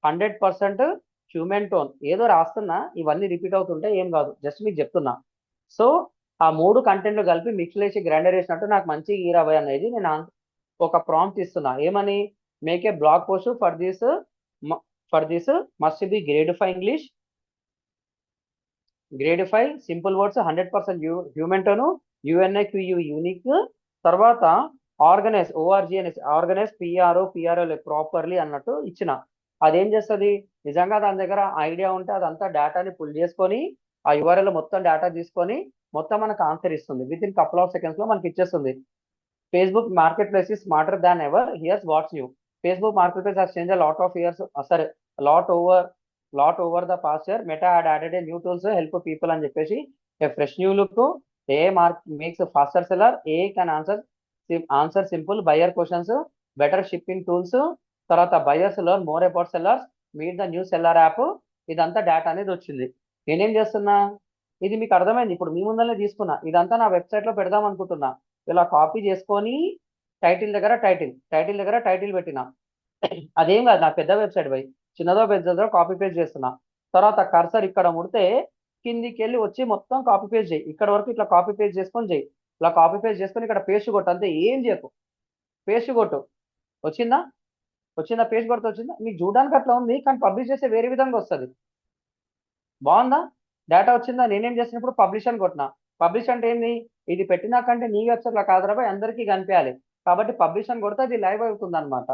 100% human tone. ఏదో రాస్తున్నా, ఇవన్నీ రిపీట్ అవుతుంటే ఏం కాదు, జస్ట్ మీకు చెప్తున్నా. సో ఆ మూడు కంటెంట్లు కలిపి మిక్స్ చేసి గ్రైండర్ చేసినట్టు నాకు మంచి ఈరాబాయ్ అనేది నేను ఒక ప్రాంప్ట్ ఇస్తున్నా. ఏమని, make a blog post for this must be grade 5 English, grade 5 simple words 100% human tone, UNIQU unique. తర్వాత ఆర్గనైజ్, ఆర్గనైజ్ PRO ప్రాపర్లీ అన్నట్టు ఇచ్చిన. అదేం చేస్తుంది, నిజంగా దాని దగ్గర ఐడియా ఉంటే అదంతా డేటాని పుల్ చేసుకొని ఆ యూఆర్ఎల్ మొత్తం డేటా తీసుకొని మొత్తం మనకు ఆన్సర్ ఇస్తుంది. Within couple of seconds లో మనకి ఇచ్చేస్తుంది. Facebook marketplace is smarter than ever, here's what's new. Facebook marketplace has change lot of years, సరే lot over the past year. Meta added a new tools help people అని చెప్పేసి a fresh new look. A makes faster seller, a can answer simple buyer questions, better shipping tools. తర్వాత buyers learn more about sellers, meet the new seller app. ఇదంతా data అనేది వచ్చింది. నేనేం చేస్తున్నా, ఇది మీకు అర్థమైంది. ఇప్పుడు మీ ముందరనే తీసుకున్నా, ఇదంతా నా వెబ్సైట్ లో పెడదాం అనుకుంటున్నా. ఇలా కాపీ చేసుకొని టైటిల్ దగ్గర టైటిల్ పెట్టిన. అదేం కాదు, నా పెద్ద వెబ్సైట్ బై, చిన్నదో పెద్దదో కాపీ పేస్ట్ చేస్తున్నా. తర్వాత కర్సర్ ఇక్కడ ముడితే కిందికి వెళ్ళి వచ్చి మొత్తం కాపీ పేస్ట్ చేయి, ఇక్కడ వరకు ఇట్లా కాపీ పేస్ట్ చేసుకొని చేయి. ఇలా కాపీ పేస్ట్ చేసుకొని ఇక్కడ పేస్ట్ కొట్టు, అంతే, ఏం చేయకు, పేస్ట్ కొట్టు. వచ్చిందా? పేస్ట్ కొడితే వచ్చిందా? మీకు చూడడానికి అట్లా ఉంది, కానీ పబ్లిష్ చేస్తే వేరే విధంగా వస్తుంది. బాగుందా? డేటా వచ్చిందా? నేనేం చేసినప్పుడు పబ్లిష్ అని కొట్టినా. పబ్లిష్ అంటే ఏంది? ఇది పెట్టినాకంటే నీ వెబ్సైట్లో కాదురాబాయ్, అందరికీ కనిపించాలి కాబట్టి పబ్లిష్ అని కొడితే అది లైవ్ అవుతుంది అనమాట.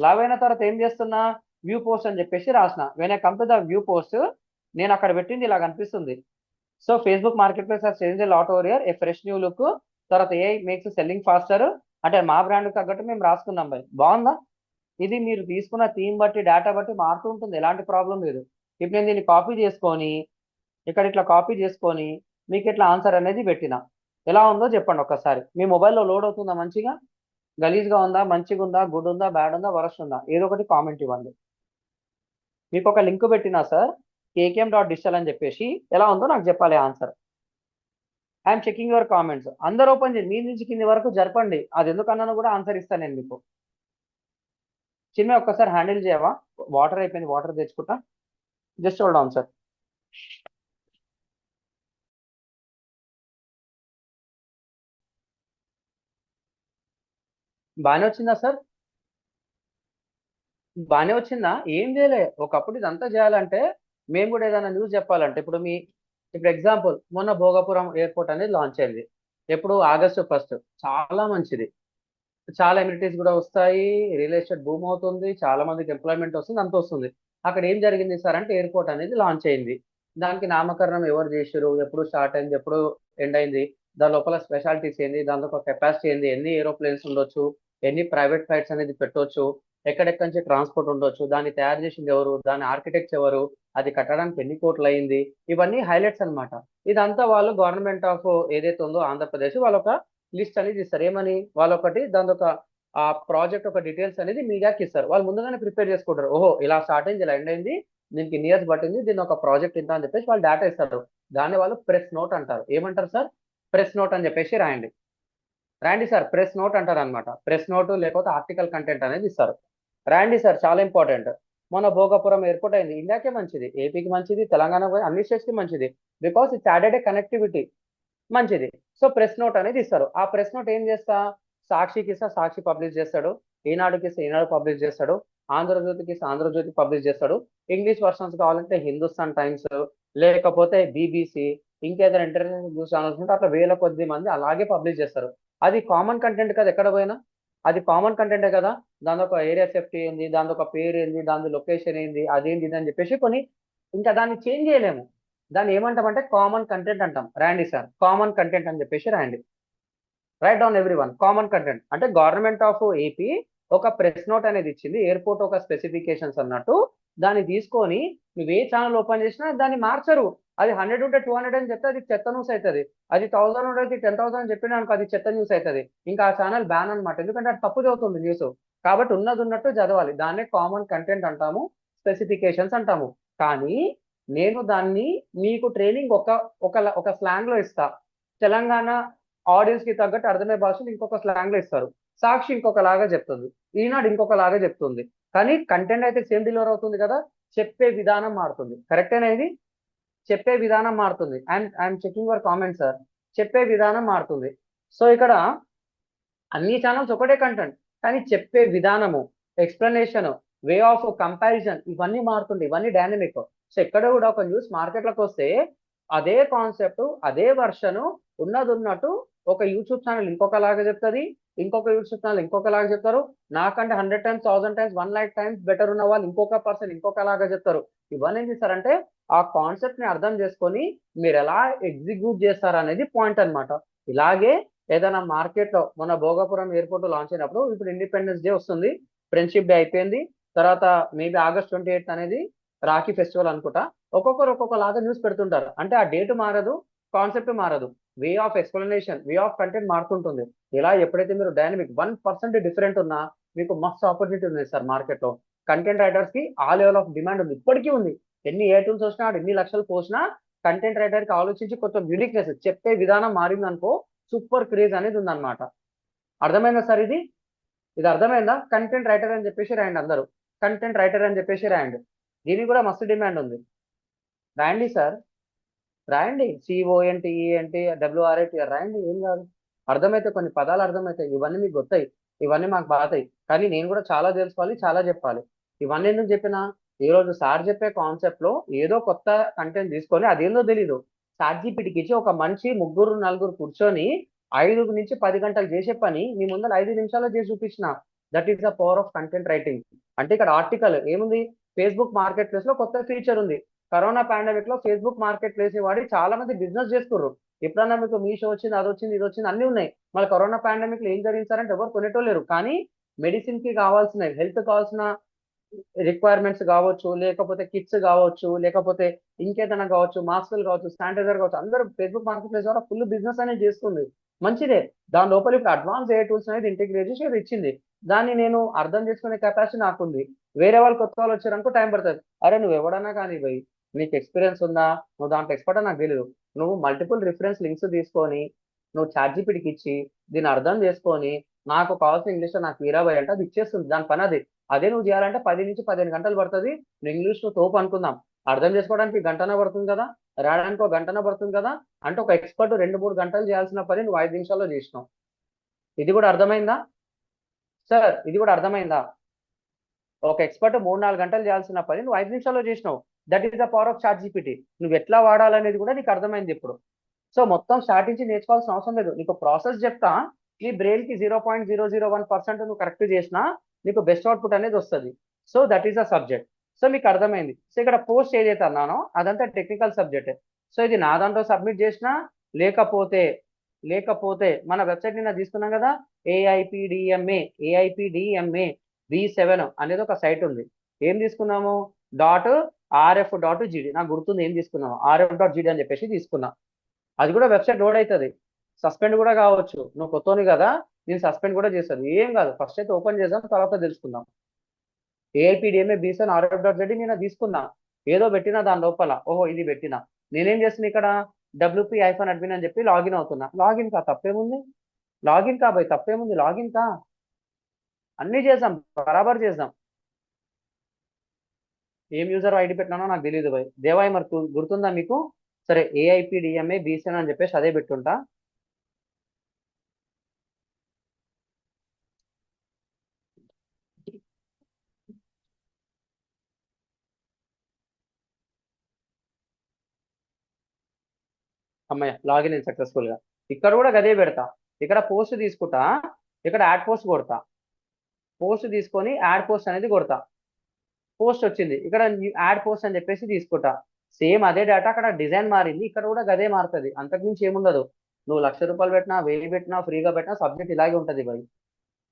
లైవ్ అయిన తర్వాత ఏం చేస్తున్నా, వ్యూ పోస్ట్ అని చెప్పేసి రాసిన. When I come to the view post, నేను అక్కడ పెట్టింది ఇలా కనిపిస్తుంది. So Facebook marketplace has change lot over here, A fresh new look. తర్వాత ఏ మేక్స్ సెల్లింగ్ ఫాస్టర్, అంటే మా బ్రాండ్ తగ్గట్టు మేము రాసుకున్నాం బాయ్. బాగుందా? ఇది మీరు తీసుకున్న థీమ్ బట్టి డేటా బట్టి మారుతూ ఉంటుంది, ఎలాంటి ప్రాబ్లం లేదు. ఇప్పుడు నేను దీన్ని కాపీ చేసుకొని ఇక్కడ ఇట్లా కాపీ చేసుకొని మీకు ఇట్లా ఆన్సర్ అనేది పెట్టిన. ఎలా ఉందో చెప్పండి ఒక్కసారి. మీ మొబైల్లో లోడ్ అవుతుందా మంచిగా? గలీజ్గా ఉందా, మంచిగా ఉందా, గుడ్ ఉందా, బ్యాడ్ ఉందా, వరస్ట్ ఉందా? ఏదో ఒకటి కామెంట్ ఇవ్వండి. మీకు ఒక లింక్ పెట్టినా సార్, KKM.digital అని చెప్పేసి, ఎలా ఉందో నాకు చెప్పాలి answer. I'm checking your comments. అందరు ఓపెన్ చేయండి, మీ నుంచి కింది వరకు జరపండి, అది ఎందుకన్నానో కూడా ఆన్సర్ ఇస్తాను నేను మీకు. చిన్న ఒక్కసారి హ్యాండిల్ చేయవా? వాటర్ అయిపోయింది, వాటర్ తెచ్చుకుంటా. Just hold on sir. బాగానే వచ్చిందా సార్? బాగానే వచ్చిందా? ఏం చేయలే, ఒకప్పుడు ఇదంతా చేయాలంటే మేము కూడా ఏదైనా న్యూస్ చెప్పాలంటే ఇప్పుడు ఎగ్జాంపుల్ మొన్న భోగాపురం ఎయిర్పోర్ట్ అనేది లాంచ్ అయింది. ఎప్పుడు August 1. చాలా మంచిది, చాలా ఎమ్యూనిటీస్ కూడా వస్తాయి, రియల్ ఎస్టేట్ భూమి అవుతుంది, చాలా మందికి ఎంప్లాయ్మెంట్ వస్తుంది, అంత వస్తుంది. అక్కడ ఏం జరిగింది సార్ అంటే ఎయిర్పోర్ట్ అనేది లాంచ్ అయింది. దానికి నామకరణం ఎవరు చేశారు, ఎప్పుడు స్టార్ట్ అయింది, ఎప్పుడు ఎండ్ అయింది, దాని లోపల స్పెషాలిటీస్ ఏంది, దాని ఒక కెపాసిటీ ఏంది, ఎన్ని ఏరోప్లేన్స్ ఉండొచ్చు, ఎన్ని ప్రైవేట్ ఫ్లైట్స్ అనేది పెట్టవచ్చు, ఎక్కడెక్కడి నుంచి ట్రాన్స్పోర్ట్ ఉండొచ్చు, దాన్ని తయారు చేసింది ఎవరు, దాని ఆర్కిటెక్ట్స్ ఎవరు, అది కట్టడానికి ఎన్ని కోట్లు అయింది, ఇవన్నీ హైలైట్స్ అన్నమాట. ఇదంతా వాళ్ళు గవర్నమెంట్ ఆఫ్ ఏదైతే ఉందో ఆంధ్రప్రదేశ్ వాళ్ళు ఒక లిస్ట్ అనేది ఇస్తారు. ఏమని? వాళ్ళు ఒకటి దాని ఒక ఆ ప్రాజెక్ట్ ఒక డీటెయిల్స్ అనేది మీడియాకి ఇస్తారు. వాళ్ళు ముందుగానే ప్రిపేర్ చేసుకుంటారు, ఓహో ఇలా స్టార్ట్ అయింది, ఇలా ఎండ్ అయింది, దీనికి ఇన్ని ఇయర్స్ పట్టింది, దీని ఒక ప్రాజెక్ట్ ఇంత అని చెప్పేసి వాళ్ళు డేటా ఇస్తారు. దాన్ని వాళ్ళు ప్రెస్ నోట్ అంటారు. ఏమంటారు సార్? ప్రెస్ నోట్ అని చెప్పేసి రాయండి. రాయండి సార్, ప్రెస్ నోట్ అంటారు అనమాట. ప్రెస్ నోట్ లేకపోతే ఆర్టికల్ కంటెంట్ అనేది ఇస్తారు. రాయండి సార్, చాలా ఇంపార్టెంట్. మన భోగాపురం ఎయిర్పోర్ట్ అయింది, ఇండియాకే మంచిది, ఏపీకి మంచిది, తెలంగాణ అన్ని స్టేట్స్ కి మంచిది, because it's added A connectivity, మంచిది. సో ప్రెస్ నోట్ అనేది ఇస్తారు. ఆ ప్రెస్ నోట్ ఏం చేస్తా, సాక్షికి ఇస్తా, సాక్షి పబ్లిష్ చేస్తాడు, ఈనాడుకి ఇస్తే ఈనాడు పబ్లిష్ చేస్తాడు, ఆంధ్రజ్యోతికి ఇస్తే ఆంధ్రజ్యోతి పబ్లిష్ చేస్తాడు, ఇంగ్లీష్ వర్షన్స్ కావాలంటే హిందుస్థాన్ టైమ్స్, లేకపోతే BBC, ఇంకేదైనా ఇంటర్నేషనల్ న్యూస్ ఛానల్స్ ఉంటే అట్లా వేల కొద్ది మంది అలాగే పబ్లిష్ చేస్తారు. అది కామన్ కంటెంట్ కదా, ఎక్కడ పోయినా అది కామన్ కంటెంటే కదా. దాని ఒక ఏరియా సేఫ్టీ ఏంది, దాని ఒక పేరు ఏంది, దాని లొకేషన్ ఏంది, అదేంటి ఇది అని చెప్పేసి కొన్ని, ఇంకా దాన్ని చేంజ్ చేయలేము. దాన్ని ఏమంటామంటే కామన్ కంటెంట్ అంటాం. రాయండి సార్, కామన్ కంటెంట్ అని చెప్పేసి రాయండి. Right down every one. Common content అంటే గవర్నమెంట్ ఆఫ్ ఏపీ ఒక ప్రెస్ నోట్ అనేది ఇచ్చింది, ఎయిర్పోర్ట్ ఒక స్పెసిఫికేషన్స్ అన్నట్టు. దాన్ని తీసుకొని నువ్వు ఏ ఛానల్ ఓపెన్ చేసినా దాన్ని మార్చరు. అది 100 ఉంటే 200 అని చెప్తే అది చెత్త న్యూస్ అవుతుంది. అది 1000 ఉంటే 10,000 అని చెప్పినా అనుకో, అది చెత్త న్యూస్ అవుతుంది. ఇంకా ఆ ఛానల్ బ్యాన్ అనమాట, ఎందుకంటే అది తప్పు చదువుతుంది న్యూస్. కాబట్టి ఉన్నది ఉన్నట్టు చదవాలి, దాన్నే కామన్ కంటెంట్ అంటాము, స్పెసిఫికేషన్స్ అంటాము. కానీ నేను దాన్ని మీకు ట్రైనింగ్ ఒక ఒక ఒక స్లాంగ్ లో ఇస్తా. తెలంగాణ ఆడియన్స్ కి తగ్గట్టు అర్థమయ్యే భాషలు ఇంకొక స్లాంగ్ లో ఇస్తారు. సాక్షి ఇంకొకలాగా చెప్తుంది, ఈనాడు ఇంకొకలాగా చెప్తుంది. కానీ కంటెంట్ అయితే సేమ్ డెలివర్ అవుతుంది కదా, చెప్పే విధానం మారుతుంది. కరెక్టేనా ఇది? చెప్పే విధానం మారుతుంది. I'm checking your comment sir. చెప్పే విధానం మారుతుంది. సో ఇక్కడ అన్ని ఛానల్స్ ఒకటే కంటెంట్, కానీ చెప్పే విధానము, ఎక్స్ప్లెనేషన్, వే ఆఫ్ కంపారిజన్, ఇవన్నీ మారుతుంది, ఇవన్నీ డైనమిక్. సో ఎక్కడ కూడా ఒక న్యూస్ మార్కెట్లోకి వస్తే అదే కాన్సెప్ట్, అదే వర్షన్ ఉన్నది ఉన్నట్టు ఒక యూట్యూబ్ ఛానల్ ఇంకొకలాగా చెప్తుంది, ఇంకొక యూట్యూబ్ ఛానల్ ఇంకొకలాగా చెప్తారు, నాకంటే 100 times, 1000 times, 1 lakh times better ఉన్న వాళ్ళు ఇంకొక పర్సన్ ఇంకొకలాగా చెప్తారు. ఇవన్నీ ఏం చేస్తారంటే ఆ కాన్సెప్ట్ ని అర్థం చేసుకొని మీరు ఎలా ఎగ్జిక్యూట్ చేస్తారు అనేది పాయింట్ అన్నమాట. ఇలాగే ఏదైనా మార్కెట్ లో, మన భోగాపురం ఎయిర్పోర్ట్ లాంచ్ అయినప్పుడు, ఇప్పుడు ఇండిపెండెన్స్ డే వస్తుంది, ఫ్రెండ్షిప్ డే అయిపోయింది, తర్వాత మేబీ August 28 అనేది రాఖీ ఫెస్టివల్ అనుకుంటా. ఒక్కొక్కరు ఒక్కొక్కలాగా న్యూస్ పెడుతుంటారు. అంటే ఆ డేట్ మారదు, కాన్సెప్ట్ మారదు, way of explanation, way of content మారుతుంటుంది. ఇలా ఎప్పుడైతే మీరు డైనమిక్ 1% డిఫరెంట్ ఉన్నా మీకు మస్తు ఆపర్చునిటీ ఉంది సార్ మార్కెట్ లో. కంటెంట్ రైటర్స్ కి ఆ లెవెల్ ఆఫ్ డిమాండ్ ఉంది, ఇప్పటికీ ఉంది. ఎన్ని ఏ టూల్స్ వచ్చినా, ఎన్ని లక్షలు పోసినా, కంటెంట్ రైటర్ కి ఆలోచించి కొంచెం యూనిక్నెస్, చెప్పే విధానం మారిందనుకో, సూపర్ క్రేజ్ అనేది ఉందన్నమాట. అర్థమైందా సార్ ఇది? ఇది అర్థమైందా? కంటెంట్ రైటర్ అని చెప్పేసి రాయండి అందరూ. కంటెంట్ రైటర్ అని చెప్పేసి రాయండి. దీనికి కూడా మస్తు డిమాండ్ ఉంది. రాయండి సార్, రాయండి. CONTENT WRIT రాయండి, ఏం కాదు. అర్థమైతే కొన్ని పదాలు అర్థమవుతాయి, ఇవన్నీ మీకు గుర్తాయి, ఇవన్నీ మాకు బాతాయి. కానీ నేను కూడా చాలా తెలుసుకోవాలి, చాలా చెప్పాలి. ఇవన్నీ ఎందుకు చెప్పినా, ఈ రోజు సార్ చెప్పే కాన్సెప్ట్ లో ఏదో కొత్త కంటెంట్ తీసుకొని అదేందో తెలీదు ChatGPTకి ఇచ్చి ఒక మనిషి ముగ్గురు నలుగురు కూర్చొని 5 నుంచి 10 గంటలు చేసే పని మీ ముందర 5 నిమిషాల్లో చేసి చూపించిన. That is the power of content writing. అంటే ఇక్కడ ఆర్టికల్ ఏముంది, ఫేస్బుక్ మార్కెట్ ప్లేస్ లో కొత్త ఫీచర్ ఉంది. కరోనా పాండమిక్ లో ఫేస్బుక్ మార్కెట్ ప్లేస్ వాడి చాలా మంది బిజినెస్ చేస్తున్నారు. ఎప్పుడన్నా మీకు మీషో వచ్చింది, అది వచ్చింది, ఇది వచ్చింది, అన్ని ఉన్నాయి. మళ్ళీ కరోనా పాండమిక్ లో ఏం జరిగించారంటే ఎవరు కొనేటోలేరు. కానీ మెడిసిన్ కి కావాల్సిన, హెల్త్ కావాల్సిన రిక్వైర్మెంట్స్ కావచ్చు, లేకపోతే కిట్స్ కావచ్చు, లేకపోతే ఇంకేదైనా కావచ్చు, మాస్కులు కావచ్చు, శానిటైజర్ కావచ్చు, అందరూ ఫేస్బుక్ మార్కెట్ ప్లేస్ ద్వారా ఫుల్ బిజినెస్ అనేది చేస్తుంది. మంచిదే. దాని లోపల ఇప్పుడు అడ్వాన్స్ ఏ టూల్స్ అనేది ఇంటిగ్రేట్ చేసి అది ఇచ్చింది. దాన్ని నేను అర్థం చేసుకునే కెపాసిటీ నాకుంది. వేరే వాళ్ళు కొత్త వాళ్ళు వచ్చారనుకో టైం పడుతుంది. అరే నువ్వు ఎవడన్నా కానీ పోయి, నీకు ఎక్స్పీరియన్స్ ఉందా, నువ్వు దాంట్లో ఎక్స్పర్ట్ అని నాకు తెలియదు. నువ్వు మల్టిపుల్ రిఫరెన్స్ లింక్స్ తీసుకొని నువ్వు ChatGPTకి ఇచ్చి దీన్ని అర్థం చేసుకొని నాకు కావాల్సిన ఇంగ్లీష్లో నాకు వీరాబాయ్ అంటే అది ఇచ్చేస్తుంది. దాని పని అది. అదే నువ్వు చేయాలంటే 10 నుంచి 15 గంటలు పడుతుంది. నువ్వు ఇంగ్లీష్ నువ్వు తోపు అనుకుందాం, అర్థం చేసుకోవడానికి గంటనే పడుతుంది కదా, రాయడానికి ఒక గంటనే పడుతుంది కదా. అంటే ఒక ఎక్స్పర్ట్ 2-3 గంటలు చేయాల్సిన పని నువ్వు 5 నిమిషాల్లో చేసినావు. ఇది కూడా అర్థమైందా సార్? ఇది కూడా అర్థమైందా? ఒక ఎక్స్పర్ట్ 3-4 గంటలు చేయాల్సిన పని నువ్వు 5 నిమిషాల్లో చేసినావు. That is the power of ChatGPT. నువ్వు ఎట్లా వాడాలనేది కూడా నీకు అర్థమైంది ఇప్పుడు. సో మొత్తం స్టార్ట్ నుంచి నేర్చుకోవాల్సిన అవసరం లేదు. నీకు ప్రాసెస్ చెప్తా, నీ బ్రెయిన్ కి 0.001% నువ్వు కరెక్ట్ చేసినా నీకు బెస్ట్ అవుట్పుట్ అనేది వస్తుంది. So that is the subject. So మీకు అర్థమైంది. సో ఇక్కడ పోస్ట్ ఏదైతే అన్నానో అదంతా టెక్నికల్ సబ్జెక్ట్. సో ఇది నా దాంట్లో సబ్మిట్ చేసినా, లేకపోతే లేకపోతే మన వెబ్సైట్ నిన్న తీసుకున్నాం కదా, ఏఐపిడిఎంఏ V7 అనేది ఒక సైట్ ఉంది. ఏం తీసుకున్నాము, .rf.gd, నాకు గుర్తుంది ఏం తీసుకున్నాము, rf.gd అని చెప్పేసి తీసుకున్నా. అది కూడా వెబ్సైట్ లోడ్ అవుతుంది, సస్పెండ్ కూడా కావచ్చు. నువ్వు కొత్తని కదా, నేను సస్పెండ్ కూడా చేస్తాను, ఏం కాదు. ఫస్ట్ అయితే ఓపెన్ చేద్దాం, తర్వాత తెలుసుకుందాం. ఏఐపిడిఎంఏ B7 rf.gd నేను తీసుకున్నా. ఏదో పెట్టినా దాని లోపల, ఓహో ఇది పెట్టినా. నేనేం చేస్తున్నా ఇక్కడ WP-admin అని చెప్పి లాగిన్ అవుతున్నా. లాగిన్ కా తప్పేముంది, లాగిన్ కా భయ్ తప్పేముంది, లాగిన్ కా. అన్ని చేద్దాం, బరాబర్ చేద్దాం. ఏం యూజర్ ఐడి పెట్టినానో నాకు తెలియదు భయ్, దేవాయి మరి గుర్తుందా మీకు? సరే ఏఐపిడిఎంఏ B7 అని చెప్పేసి అదే పెట్టుంటా. అమ్మాయి లాగిన్ అయింది సక్సెస్ఫుల్ గా. ఇక్కడ కూడా గదే పెడతా. ఇక్కడ పోస్ట్ తీసుకుంటా, ఇక్కడ యాడ్ పోస్ట్ కొడతా. పోస్ట్ తీసుకొని యాడ్ పోస్ట్ అనేది కొడతా. పోస్ట్ వచ్చింది, ఇక్కడ యాడ్ పోస్ట్ అని చెప్పేసి తీసుకుంటా. సేమ్ అదే డేటా, అక్కడ డిజైన్ మారింది, ఇక్కడ కూడా గదే మారుతుంది. అంతకుమించి ఏముండదు. నువ్వు ₹1,00,000 పెట్టినా, 1000 పెట్టినా, ఫ్రీగా పెట్టినా సబ్జెక్ట్ ఇలాగే ఉంటుంది భయ్.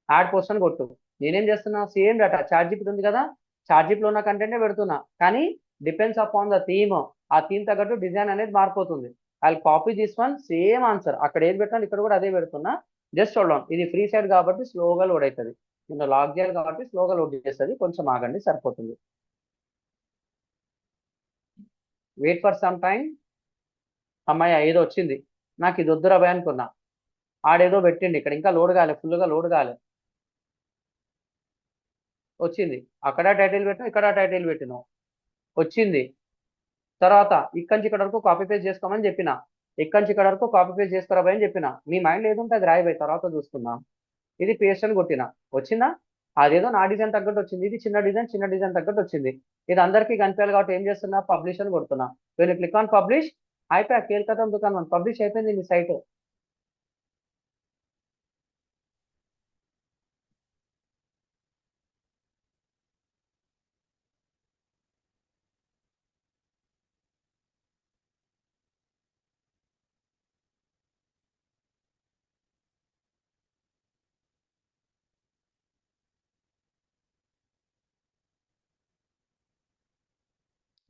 యాడ్ పోస్ట్ అని కొట్టు. నేనేం చేస్తున్నా, సేమ్ డేటా ChatGPT ఉంది కదా, ChatGPT లో ఉన్న కంటెంటే పెడుతున్నా. కానీ డిపెండ్స్ అపాన్ ద థీమ్. ఆ థీమ్ తగ్గట్టు డిజైన్ అనేది మారిపోతుంది. I copy this one, same answer అక్కడ ఏది పెట్టినా ఇక్కడ కూడా అదే పెడుతున్నా. జస్ట్ హోల్డ్ ఆన్, ఇది ఫ్రీ సైడ్ కాబట్టి స్లోగా లోడ్ అవుతుంది. నేను లాక్ చేయాలి కాబట్టి స్లోగా లోడ్ చేస్తుంది, కొంచెం ఆగండి సరిపోతుంది. Wait for some time. అమ్మాయి ఏదో వచ్చింది, నాకు ఇది వద్దురా భయ్ అనుకున్నా. ఆడేదో పెట్టిండి, ఇక్కడ ఇంకా లోడ్ కాలే, ఫుల్గా లోడ్ కాలే. వచ్చింది, అక్కడ టైటిల్ పెట్టినా, ఇక్కడ టైటిల్ పెట్టినావు, వచ్చింది. తర్వాత ఇక్కడి నుంచి ఇక్కడ వరకు కాపీ పేస్ట్ చేసుకోమని చెప్పిన, ఇక్కడి నుంచి ఇక్కడ వరకు కాపీ పేస్ట్ చేసుకోరా భయ్ అని చెప్పిన. మీ మైండ్ ఏదుంటే అది రాయి భయ్, తర్వాత చూసుకుందాం. ఇది పేస్ట్ అని కొట్టిన, వచ్చిందా? అదేదో నా డిజైన్ తగ్గట్టు వచ్చింది. ఇది చిన్న డిజైన్, చిన్న డిజైన్ తగ్గట్టు వచ్చింది. ఇది అందరికీ కనిపించాలి కాబట్టి ఏం చేస్తున్నా, పబ్లిష్ అని కొడుతున్నా. వీళ్ళు క్లిక్ ఆన్ పబ్లిష్, అయిపోయా, కేల్కతం దుకాణం పబ్లిష్ అయిపోయింది మీ సైట్.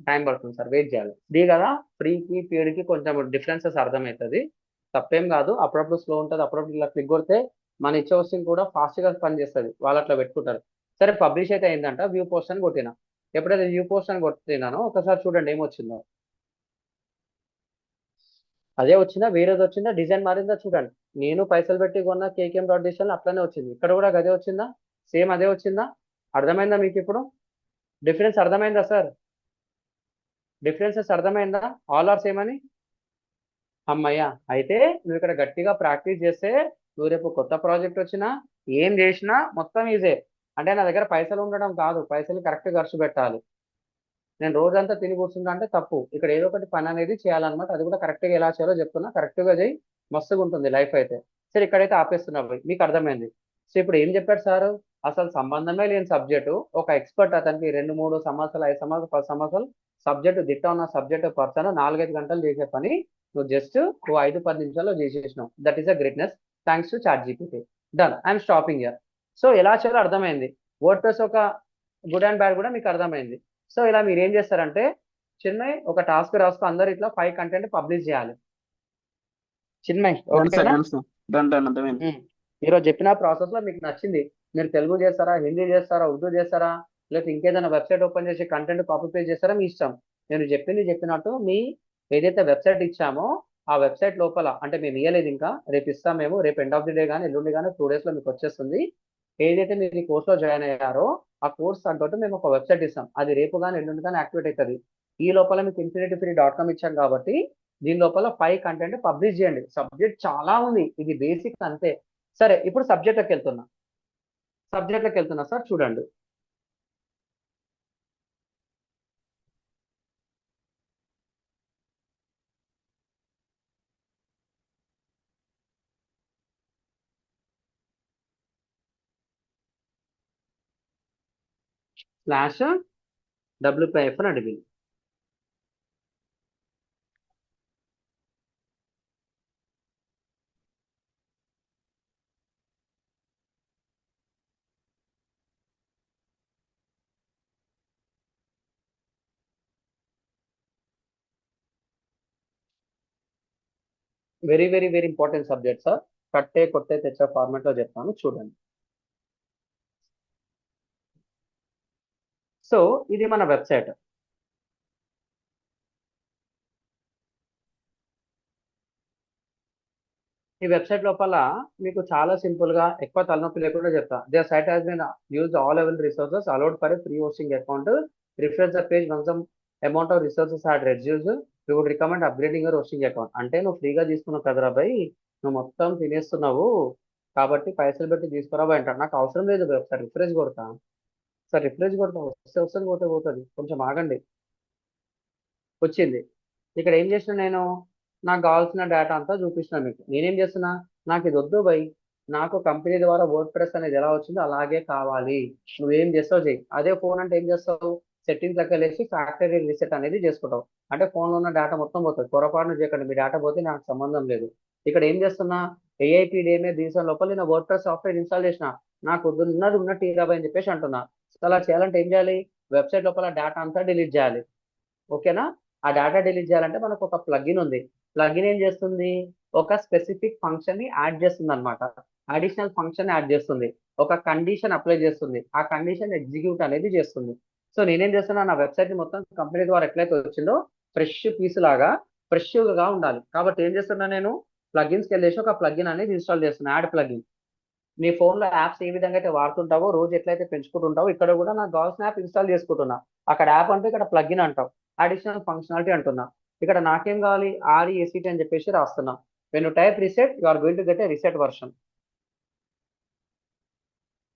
టైం పడుతుంది సార్, వెయిట్ చేయాలి. ఫ్రీ కదా, ఫ్రీకి పేడ్కి కొంచెం డిఫరెన్సెస్ అర్థమవుతుంది. తప్పేం కాదు. అప్పుడప్పుడు స్లో ఉంటుంది, అప్పుడప్పుడు ఇలా క్లిక్ కొడితే మన ఇచ్చే వస్తుంది కూడా ఫాస్ట్గా పనిచేస్తుంది. వాళ్ళు అట్లా పెట్టుకుంటారు. సరే పబ్లిష్ అయితే అయిందంట, వ్యూ పోస్ట్ అని కొట్టిన. ఎప్పుడైతే వ్యూ పోస్ట్ అని కొట్టినానో ఒకసారి చూడండి ఏమొచ్చిందో. అదే వచ్చిందా, వేరేది వచ్చిందా, డిజైన్ మారిందా చూడండి. నేను పైసలు పెట్టి కొన్న కేకేఎం డాట్ డిజిటల్ అట్లనే వచ్చింది, ఇక్కడ కూడా అదే వచ్చిందా, సేమ్ అదే వచ్చిందా? అర్థమైందా మీకు ఇప్పుడు? డిఫరెన్స్ అర్థమైందా సార్? డిఫరెన్సెస్ అర్థమైందా? ఆల్ ఆర్ సేమ్ అని. అమ్మయ్య, అయితే నువ్వు ఇక్కడ గట్టిగా ప్రాక్టీస్ చేస్తే నువ్వు రేపు కొత్త ప్రాజెక్ట్ వచ్చినా ఏం చేసినా మొత్తం ఈజే. అంటే నా దగ్గర పైసలు ఉండడం కాదు, పైసలు కరెక్ట్ ఖర్చు పెట్టాలి. నేను రోజంతా తిని కూర్చుంటా అంటే తప్పు. ఇక్కడ ఏదో ఒకటి పని అనేది చేయాలన్నమాట. అది కూడా కరెక్ట్గా ఎలా చేయాలో చెప్తున్నా, కరెక్ట్గా చేయి, మస్తుగా ఉంటుంది లైఫ్ అయితే. సరే, ఇక్కడైతే ఆపేస్తున్నా మీకు అర్థమైంది. సో ఇప్పుడు ఏం చెప్పాడు సారు? అసలు సంబంధమే లేని సబ్జెక్టు ఒక ఎక్స్పర్ట్, అతనికి 2-3 సంవత్సరాలు 5 సంవత్సరాలు 10 సంవత్సరాలు సబ్జెక్టు, దిట్ట ఉన్న సబ్జెక్టు పర్సన్ 4-5 గంటలు చేసే పని నువ్వు జస్ట్ 5-10 నిమిషాల్లో చేసేసినావు. That is a greatness. Thanks to ChatGPT. Done, I'm stopping here. So ఎలా చేయాలో అర్థమైంది. వర్డ్ ప్రెస్ ఒక గుడ్ అండ్ బ్యాడ్ కూడా మీకు అర్థమైంది. సో ఇలా మీరు ఏం చేస్తారంటే, చిన్నవి ఒక టాస్క్ రాసుకో, అందరు ఇట్లా 5 కంటెంట్ పబ్లిష్ చేయాలి. చిన్మయ్, డన్ సార్, ఓకేనా? డన్ సార్, డన్ డన్ అర్థమైంది. ఈరోజు చెప్పిన ప్రాసెస్ లో మీకు నచ్చింది, మీరు తెలుగు చేస్తారా, హిందీ చేస్తారా, ఉర్దూ చేస్తారా, లేకపోతే ఇంకేదైనా వెబ్సైట్ ఓపెన్ చేసి కంటెంట్ కాపీ పేస్ట్ చేస్తారా, మీ ఇష్టం. నేను చెప్పినట్టు మీ ఏదైతే వెబ్సైట్ ఇచ్చామో ఆ వెబ్సైట్ లోపల, అంటే మేము ఇవ్వలేదు ఇంకా, రేపు ఇస్తాం మేము, రేపు ఎండ్ ఆఫ్ ది డే కానీ ఎల్లుండి కానీ 2 days లో మీకు వచ్చేస్తుంది. ఏదైతే మీరు ఈ కోర్సులో జాయిన్ అయ్యారో ఆ కోర్స్ తగ్గట్టు మేము ఒక వెబ్సైట్ ఇస్తాం, అది రేపు కానీ ఎల్లుండి కానీ యాక్టివేట్ అవుతుంది. ఈ లోపల మీకు infinity-free.com ఇచ్చాం కాబట్టి దీని లోపల 5 కంటెంట్ పబ్లిష్ చేయండి. సబ్జెక్ట్ చాలా ఉంది, ఇది బేసిక్ అంతే. సరే, ఇప్పుడు సబ్జెక్ట్లోకి వెళ్తున్నా సార్, చూడండి. స్లాష్ WPIF అని అడిగింది. Very very very important subject sir. కట్టే కొట్టే తెచ్చే ఫార్మాట్ లో చెప్తాను, చూడండి. సో ఇది మన వెబ్సైట్. ఈ వెబ్సైట్ లోపల మీకు చాలా సింపుల్ గా, ఎక్కువ తలనొప్పి లేకుండా చెప్తా. Their site has been used all available resources allowed for free hosting account. Refresh the page once some amount of resources had reduced. You would recommend upgrading your hosting account. అంటే నువ్వు ఫ్రీగా తీసుకున్నావు కదరా భయ్, నువ్వు మొత్తం తినేస్తున్నావు కాబట్టి పైసలు పెట్టి తీసుకురా భయ్ అంటాడు. నాకు అవసరం లేదు భయ్, ఒకసారి రిఫ్రెష్ కొడతా. సార్ రిఫ్రెష్ కొడతా, వస్తే వస్తుంది, పోతే పోతుంది, కొంచెం ఆగండి. వచ్చింది. ఇక్కడ ఏం చేసిన నేను, నాకు కావాల్సిన డేటా అంతా చూపిస్తున్నా మీకు. నేనేం చేస్తున్నా, నాకు ఇది వద్దు బై, నాకు కంపెనీ ద్వారా వర్డ్ ప్రెస్ అనేది ఎలా వచ్చిందో అలాగే కావాలి. నువ్వేం చేస్తావు చెయ్యి. అదే ఫోన్ అంటే ఏం చేస్తావు, సెట్టింగ్స్ లెక్క వెళ్ళేసి ఫ్యాక్టరీ రీసెట్ అనేది చేసుకుంటావు. అంటే ఫోన్లో ఉన్న డేటా మొత్తం పోతుంది. పొరపాటున చేయకండి, మీ డేటా పోతే నాకు సంబంధం లేదు. ఇక్కడ ఏం చేస్తున్నా, ఏఐపీడిఎంఏ దీని లోపల నేను వర్డ్ ప్రెస్ సాఫ్ట్వేర్ ఇన్స్టాల్ చేసిన, నాకు ఉన్నది ఉన్నట్టు ఇరాబై అని చెప్పేసి అంటున్నా. సో అలా చేయాలంటే ఏం చేయాలి, వెబ్సైట్ లోపల డేటా అంతా డిలీట్ చేయాలి. ఓకేనా? ఆ డేటా డిలీట్ చేయాలంటే మనకు ఒక ప్లగిన్ ఉంది. ప్లగిన్ ఏం చేస్తుంది, ఒక స్పెసిఫిక్ ఫంక్షన్ ని యాడ్ చేస్తుంది అనమాట. అడిషనల్ ఫంక్షన్ యాడ్ చేస్తుంది, ఒక కండిషన్ అప్లై చేస్తుంది, ఆ కండిషన్ ఎగ్జిక్యూట్ అనేది చేస్తుంది. సో నేనేం చేస్తున్నా, నా వెబ్సైట్ ని మొత్తం కంపెనీ ద్వారా ఎట్లయితే వచ్చిందో ఫ్రెష్ పీస్ లాగా ఫ్రెష్గా ఉండాలి. కాబట్టి ఏం చేస్తున్నా, నేను ప్లగిన్స్కి వెళ్ళేసి ఒక ప్లగిన్ అనేది ఇన్స్టాల్ చేస్తున్నా, యాడ్ ప్లగిన్. నీ ఫోన్లో యాప్స్ ఏ విధంగా అయితే వాడుతుంటావో, రోజు ఎట్లయితే పెంచుకుంటుంటావో, ఇక్కడ కూడా నాకు కావాల్సిన యాప్ ఇన్స్టాల్ చేసుకుంటున్నా. అక్కడ యాప్ అంటే ఇక్కడ ప్లగిన్ అంటావు, అడిషనల్ ఫంక్షనాలిటీ అంటున్నా. ఇక్కడ నాకేం కావాలి, RESET అని చెప్పేసి రాస్తున్నా. When you type reset, you are going to get a reset version.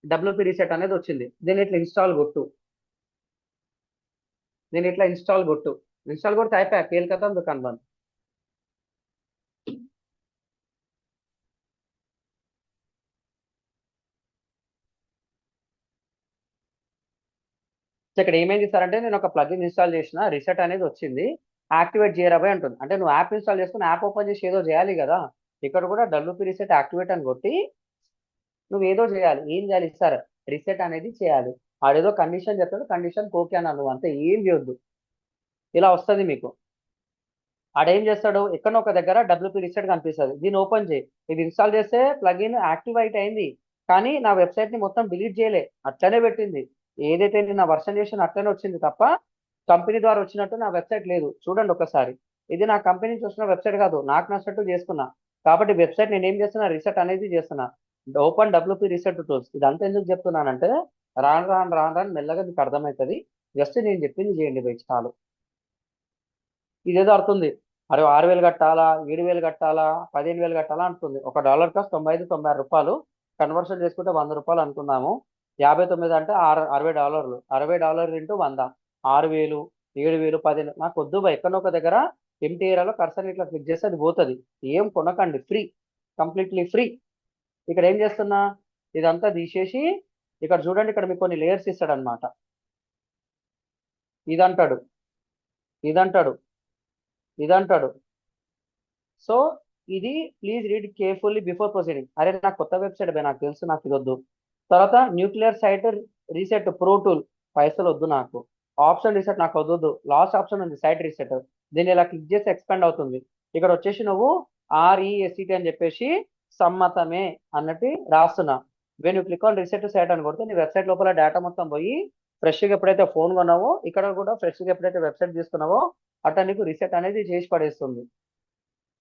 WP reset అనేది వచ్చింది. దీన్ని ఇట్లా ఇన్స్టాల్ కొట్టు, ఇన్స్టాల్ కొడితే అయిపోయా, కేల్కతా దుకాన్ బంద్. సో ఇక్కడ ఏమేం చేస్తారంటే, నేను ఒక ప్లగిన్ ఇన్స్టాల్ చేసిన, రీసెట్ అనేది వచ్చింది, యాక్టివేట్ చేయరాబోయ్ అంటుంది. అంటే నువ్వు యాప్ ఇన్స్టాల్ చేసుకుని యాప్ ఓపెన్ చేసి ఏదో చేయాలి కదా. ఇక్కడ కూడా WP రీసెట్ యాక్టివేట్ అని కొట్టి నువ్వు ఏదో చేయాలి. ఏం చేయాలి సార్, రీసెట్ అనేది చేయాలి. ఆడేదో కండిషన్ చెప్తాడు, కండిషన్ ఓకే అన్నా, నువ్వు అంతే, ఏం చేయొద్దు. ఇలా వస్తుంది మీకు. ఆడేం చేస్తాడు, ఎక్కడో ఒక దగ్గర WP రీసెట్ కనిపిస్తుంది, దీన్ని ఓపెన్ చేయి. ఇది ఇన్స్టాల్ చేస్తే ప్లగిన్ యాక్టివేట్ అయింది, కానీ నా వెబ్సైట్ ని మొత్తం డిలీట్ చేయలే, అట్లనే పెట్టింది. ఏదైతే నేను నా వర్షన్ చేసిన అట్లనే వచ్చింది తప్ప కంపెనీ ద్వారా వచ్చినట్టు నా వెబ్సైట్ లేదు. చూడండి ఒకసారి, ఇది నా కంపెనీ నుంచి వచ్చిన వెబ్సైట్ కాదు, నాకు నచ్చినట్టు చేసుకున్నా. కాబట్టి వెబ్సైట్ నేను ఏం చేస్తున్నా, రీసెట్ అనేది చేస్తున్నా. Open WP reset tools. ఇదంతా ఎందుకు చెప్తున్నానంటే రాను రాను రాను రాను మెల్లగా మీకు అర్థమవుతుంది. జస్ట్ నేను చెప్పింది చేయండి బై, చాలు. ఇదేదో అర్థంది, అరే 6,000 కట్టాలా, 7,000 కట్టాలా, 15,000 కట్టాలా అంటుంది. ఒక డాలర్ కాస్ట్ 95-96 రూపాయలు. కన్వర్షన్ చేసుకుంటే 100 రూపాయలు అనుకుందాము. 59 అంటే $60. $60 ఇంటూ 100, 6,000, 7,000, 10,000. నాకు వద్దు బై, ఎక్కడో ఒక దగ్గర ఎంటీ ఏరియాలో కర్సర్ ఇట్లా క్లిక్ చేస్తే అది పోతుంది. ఏం కొనకండి, ఫ్రీ, కంప్లీట్లీ ఫ్రీ. ఇక్కడ ఏం చేస్తున్నా, ఇదంతా తీసేసి ఇక్కడ చూడండి, ఇక్కడ మీకు కొన్ని లేయర్స్ ఇస్తాడు అనమాట. ఇదంటాడు, ఇదంటాడు, ఇదంటాడు. సో ఇది please read carefully before proceeding. అరే నాకు కొత్త వెబ్సైట్ బై, నాకు తెలుసు, నాకు ఇది వద్దు. తర్వాత nuclear site reset pro tool, పైసలు వద్దు నాకు. ఆప్షన్ రీసెట్ నాకు వద్దు. లాస్ట్ ఆప్షన్ ఉంది సైట్ రీసెట్, దీన్ని ఇలా క్లిక్ చేసి ఎక్స్పాండ్ అవుతుంది. ఇక్కడ వచ్చేసి నువ్వు RESET అని చెప్పేసి సమ్మతమే అన్నట్టు రాస్తున్నా. When you click on reset site అని కొడితే నీ వెబ్సైట్ లోపల డేటా మొత్తం పోయి ఫ్రెష్గా ఎప్పుడైతే ఫోన్ కొన్నావో, ఇక్కడ కూడా ఫ్రెష్గా ఎప్పుడైతే వెబ్సైట్ తీసుకున్నావో అట్లా నీకు రీసెట్ అనేది చేసి పడేస్తుంది.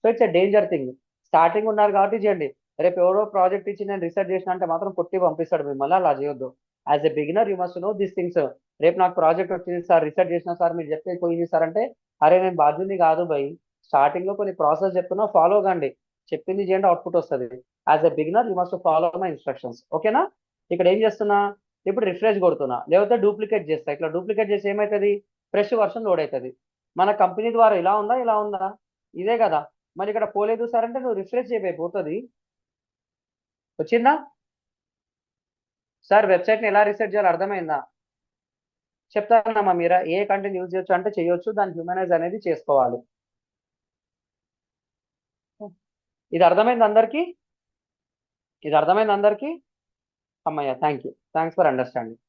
So it's a danger thing. Starting ఉన్నారు కాబట్టి చేయండి. రేపు ఎవరో ప్రాజెక్ట్ ఇచ్చి నేను రీసెర్చ్ చేసిన అంటే మాత్రం కొట్టి పంపిస్తాడు మిమ్మల్ని, అలా చేయొద్దు. As a beginner you must know these things. రేపు నాకు ప్రాజెక్ట్ వచ్చింది సార్, రీసెర్చ్ చేసిన సార్, మీరు చెప్తే పోయింది సార్ అంటే, అరే నేను బాధ్యుని కాదు బై, స్టార్టింగ్ లో కొన్ని ప్రాసెస్ చెప్తున్నా, ఫాలో కండి, చెప్పింది చేయండి, అవుట్పుట్ వస్తుంది. As a beginner you must follow my instructions. ఓకేనా? ఇక్కడ ఏం చేస్తున్నా, ఇప్పుడు రిఫ్రెష్ కొడుతున్నా, లేకపోతే డూప్లికేట్ చేస్తా. ఇట్లా డూప్లికేట్ చేసి ఏమవుతుంది, ఫ్రెష్ వర్షన్ లోడ్ అవుతుంది. మన కంపెనీ ద్వారా ఇలా ఉందా, ఇలా ఉందా, ఇదే కదా. మరి ఇక్కడ పోలేదు సార్ అంటే నువ్వు రిఫ్రెష్ చేయబోతుంది. వచ్చిందా సార్? వెబ్సైట్ని ఎలా రీసెట్ చేయాలో అర్థమైందా? చెప్తానమ్మా. మీరా ఏ కంటెంట్ యూజ్ చేయొచ్చు అంటే చేయొచ్చు, దాన్ని హ్యూమనైజ్ అనేది చేసుకోవాలి. ఇది అర్థమైంది అందరికీ? ఇది అర్థమైంది అందరికీ? అమ్మయ్య, thank you, thanks for understanding.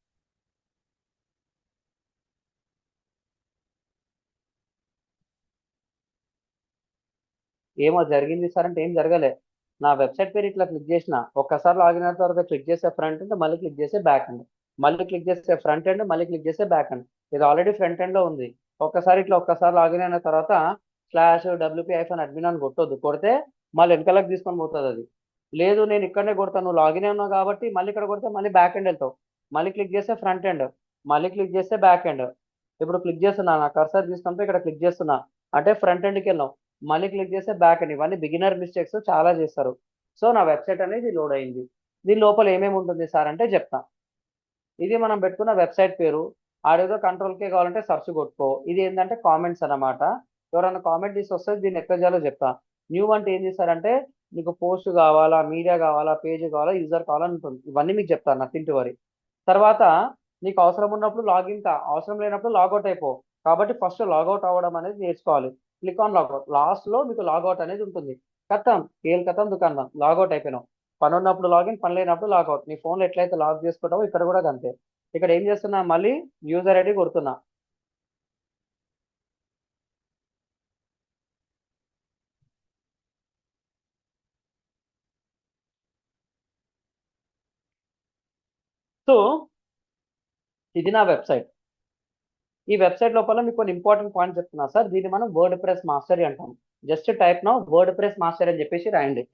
ఏమో జరిగింది సార్ అంటే ఏం జరగలే. నా వెబ్సైట్ పేరు ఇట్లా క్లిక్ చేసిన, ఒక్కసారి లాగిన్ అయిన తర్వాత క్లిక్ చేసే ఫ్రంట్ ఎండ్, మళ్ళీ క్లిక్ చేసే బ్యాక్ ఎండ్, మళ్ళీ క్లిక్ చేసే ఫ్రంట్ ఎండ్, మళ్ళీ క్లిక్ చేసే బ్యాక్ ఎండ్. ఇది ఆల్రెడీ ఫ్రంట్ ఎండ్ లో ఉంది. ఒక్కసారి లాగిన్ అయిన తర్వాత /wp-admin అని కొట్టొద్దు. కొడితే మళ్ళీ వెనకాలకు తీసుకొని పోతుంది అది. లేదు నేను ఇక్కడనే కొడతాను, నువ్వు లాగిన్ ఉన్నావు కాబట్టి మళ్ళీ ఇక్కడ కొడితే మళ్ళీ బ్యాక్ ఎండ్ వెళ్తావు. మళ్ళీ క్లిక్ చేస్తే ఫ్రంట్ ఎండ్, మళ్ళీ క్లిక్ చేస్తే బ్యాక్ ఎండ్. ఇప్పుడు క్లిక్ చేస్తున్నా, నా కర్సర్ తీసుకుంటే ఇక్కడ క్లిక్ చేస్తున్నా అంటే ఫ్రంట్ ఎండ్కి వెళ్ళాం, మళ్ళీ క్లిక్ చేస్తే బ్యాక్ అండ్. ఇవన్నీ బిగినర్ మిస్టేక్స్ చాలా చేస్తారు. సో నా వెబ్సైట్ అనేది లోడ్ అయింది. దీని లోపల ఏమేమి ఉంటుంది సార్ అంటే చెప్తా. ఇది మనం పెట్టుకున్న వెబ్సైట్ పేరు. ఆడేదో కంట్రోల్కే కావాలంటే సెర్చ్ కొట్టుకో. ఇది ఏంటంటే కామెంట్స్ అన్నమాట. ఎవరైనా కామెంట్ తీసి వస్తే దీన్ని ఎక్కడ చేయాలో చెప్తా. న్యూ అంటే ఏం చేస్తారంటే మీకు పోస్ట్ కావాలా, మీడియా కావాలా, పేజ్ కావాలా, యూజర్ కావాలని ఉంటుంది. ఇవన్నీ మీకు చెప్తాను, నథింగ్ టు వరీ. తర్వాత నీకు అవసరం ఉన్నప్పుడు లాగిన్ కా, అవసరం లేనప్పుడు లాగౌట్ అయిపో. కాబట్టి ఫస్ట్ లాగౌట్ అవ్వడం అనేది నేర్చుకోవాలి. Click on logout. లాస్ట్ లో మీకు లాగౌట్ అనేది ఉంటుంది. కథం కేల్ కథం దుకాణం, లాగౌట్ అయిపోయినావు. పని ఉన్నప్పుడు లాగిన్, పని లేనప్పుడు లాగౌట్. నీ ఫోన్లో ఎట్లయితే లాగ్ చేసుకుంటావో ఇక్కడ కూడా అంతే. ఇక్కడ ఏం చేస్తున్నా, మళ్ళీ యూజర్ ఐడి కొడుతున్నా. సో ఇది నా వెబ్సైట్. ఈ వెబ్సైట్ లోపల మీకు కొన్ని ఇంపార్టెంట్ పాయింట్స్ చెప్తున్నా సార్. దీన్ని మనం వర్డ్ ప్రెస్ మాస్టరీ అంటాం. Just type now word press mastery అని చెప్పేసి రాయండి.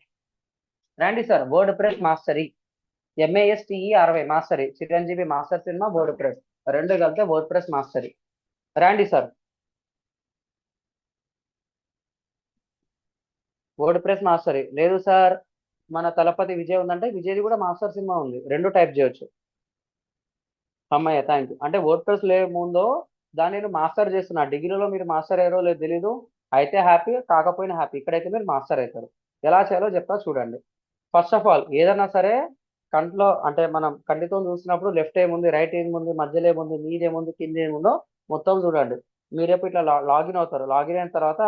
రాండి sir, word press mastery, MASTERY mastery. Chiranjeevi master cinema, word press రెండు కలిపితే వర్డ్ ప్రెస్ మాస్టరీ. రాండి సార్. వర్డ్ ప్రెస్ మాస్టరీ లేదు సార్, మన తలపతి విజయ్ ఉందంటే విజయ్ది కూడా మాస్టర్ సినిమా ఉంది, రెండు టైప్ చేయొచ్చు. అమ్మాయి థ్యాంక్ యూ. అంటే వర్డ్ ప్రెస్ లే ముందో దాన్ని నేను మాస్టర్ చేస్తున్నా. డిగ్రీలో మీరు మాస్టర్ అయ్యారో లేదు తెలీదు, అయితే హ్యాపీ, కాకపోయినా హ్యాపీ. ఇక్కడైతే మీరు మాస్టర్ అవుతారు. ఎలా చేయాలో చెప్తా చూడండి. ఫస్ట్ ఆఫ్ ఆల్ ఏదైనా సరే కంట్లో అంటే మనం కంటితో చూసినప్పుడు లెఫ్ట్ ఏముంది, రైట్ ఏముంది, మధ్యలో ఏముంది, మీదేముంది, కింద ఏముందో మొత్తం చూడండి. మీరేపు ఇట్లా లాగిన్ అవుతారు. లాగిన్ అయిన తర్వాత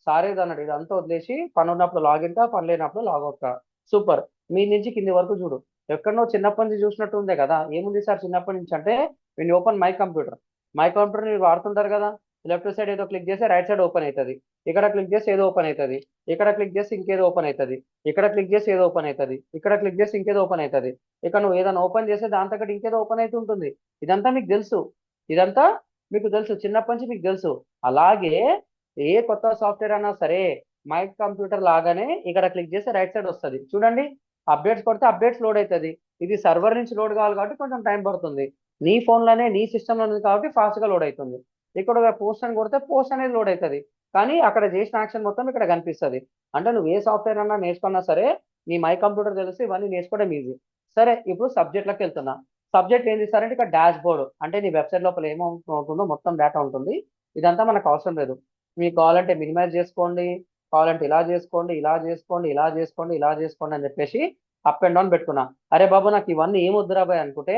సారేది అన్నాడు, ఇదంతా వదిలేసి పని ఉన్నప్పుడు లాగిన్ కా, పని లేనప్పుడు లాగౌట్ కా. సూపర్. మీ నుంచి కింది వరకు చూడు. ఎక్కడనో చిన్నప్పటి నుంచి చూసినట్టు ఉందే కదా. ఏముంది సార్ చిన్నప్పటి నుంచి అంటే, when you open my computer మీరు వాడుతుంటారు కదా. లెఫ్ట్ సైడ్ ఏదో క్లిక్ చేస్తే రైట్ సైడ్ ఓపెన్ అవుతుంది. ఇక్కడ క్లిక్ చేసి ఏదో ఓపెన్ అవుతుంది. ఇక్కడ క్లిక్ చేసి ఇంకేదో ఓపెన్ అవుతుంది. ఇక్కడ క్లిక్ చేసి ఏదో ఓపెన్ అవుతుంది. ఇక్కడ క్లిక్ చేసి ఇంకేదో ఓపెన్ అవుతుంది. ఇక్కడ నువ్వు ఏదైనా ఓపెన్ చేస్తే దాంతో ఇంకేదో ఓపెన్ అవుతూ ఉంటుంది. ఇదంతా మీకు తెలుసు, ఇదంతా మీకు తెలుసు, చిన్నప్పటి నుంచి మీకు తెలుసు. అలాగే ఏ కొత్త సాఫ్ట్వేర్ అన్నా సరే మై కంప్యూటర్ లాగానే ఇక్కడ క్లిక్ చేస్తే రైట్ సైడ్ వస్తుంది చూడండి. అప్డేట్స్ కొడితే అప్డేట్స్ లోడ్ అవుతుంది. ఇది సర్వర్ నుంచి లోడ్ కావాలి కాబట్టి కొంచెం టైం పడుతుంది. నీ ఫోన్లోనే నీ సిస్టంలో ఉంది కాబట్టి ఫాస్ట్గా లోడ్ అవుతుంది. ఇక్కడ పోస్ట్ అని కొడితే పోస్ట్ అనేది లోడ్ అవుతుంది. కానీ అక్కడ చేసిన యాక్షన్ మొత్తం ఇక్కడ కనిపిస్తుంది. అంటే నువ్వు ఏ సాఫ్ట్వేర్ అన్నా నేర్చుకున్నా సరే నీ మై కంప్యూటర్ తెలిసి ఇవన్నీ నేర్చుకోవడం ఈజీ. సరే ఇప్పుడు సబ్జెక్ట్లోకి వెళ్తున్నా. సబ్జెక్ట్ ఏం చేస్తారంటే ఇక్కడ డాష్ బోర్డ్ అంటే నీ వెబ్సైట్ లోపల ఏమవుతుందో మొత్తం డేటా ఉంటుంది. ఇదంతా మనకు అవసరం లేదు. మీకు కావాలంటే మినిమైజ్ చేసుకోండి, కావాలంటే ఇలా చేసుకోండి, ఇలా చేసుకోండి, ఇలా చేసుకోండి, ఇలా చేసుకోండి అని చెప్పేసి అప్ అండ్ డౌన్ పెట్టుకున్నా. అరే బాబు నాకు ఇవన్నీ ఏం వద్దురాబాయ్ అనుకుంటే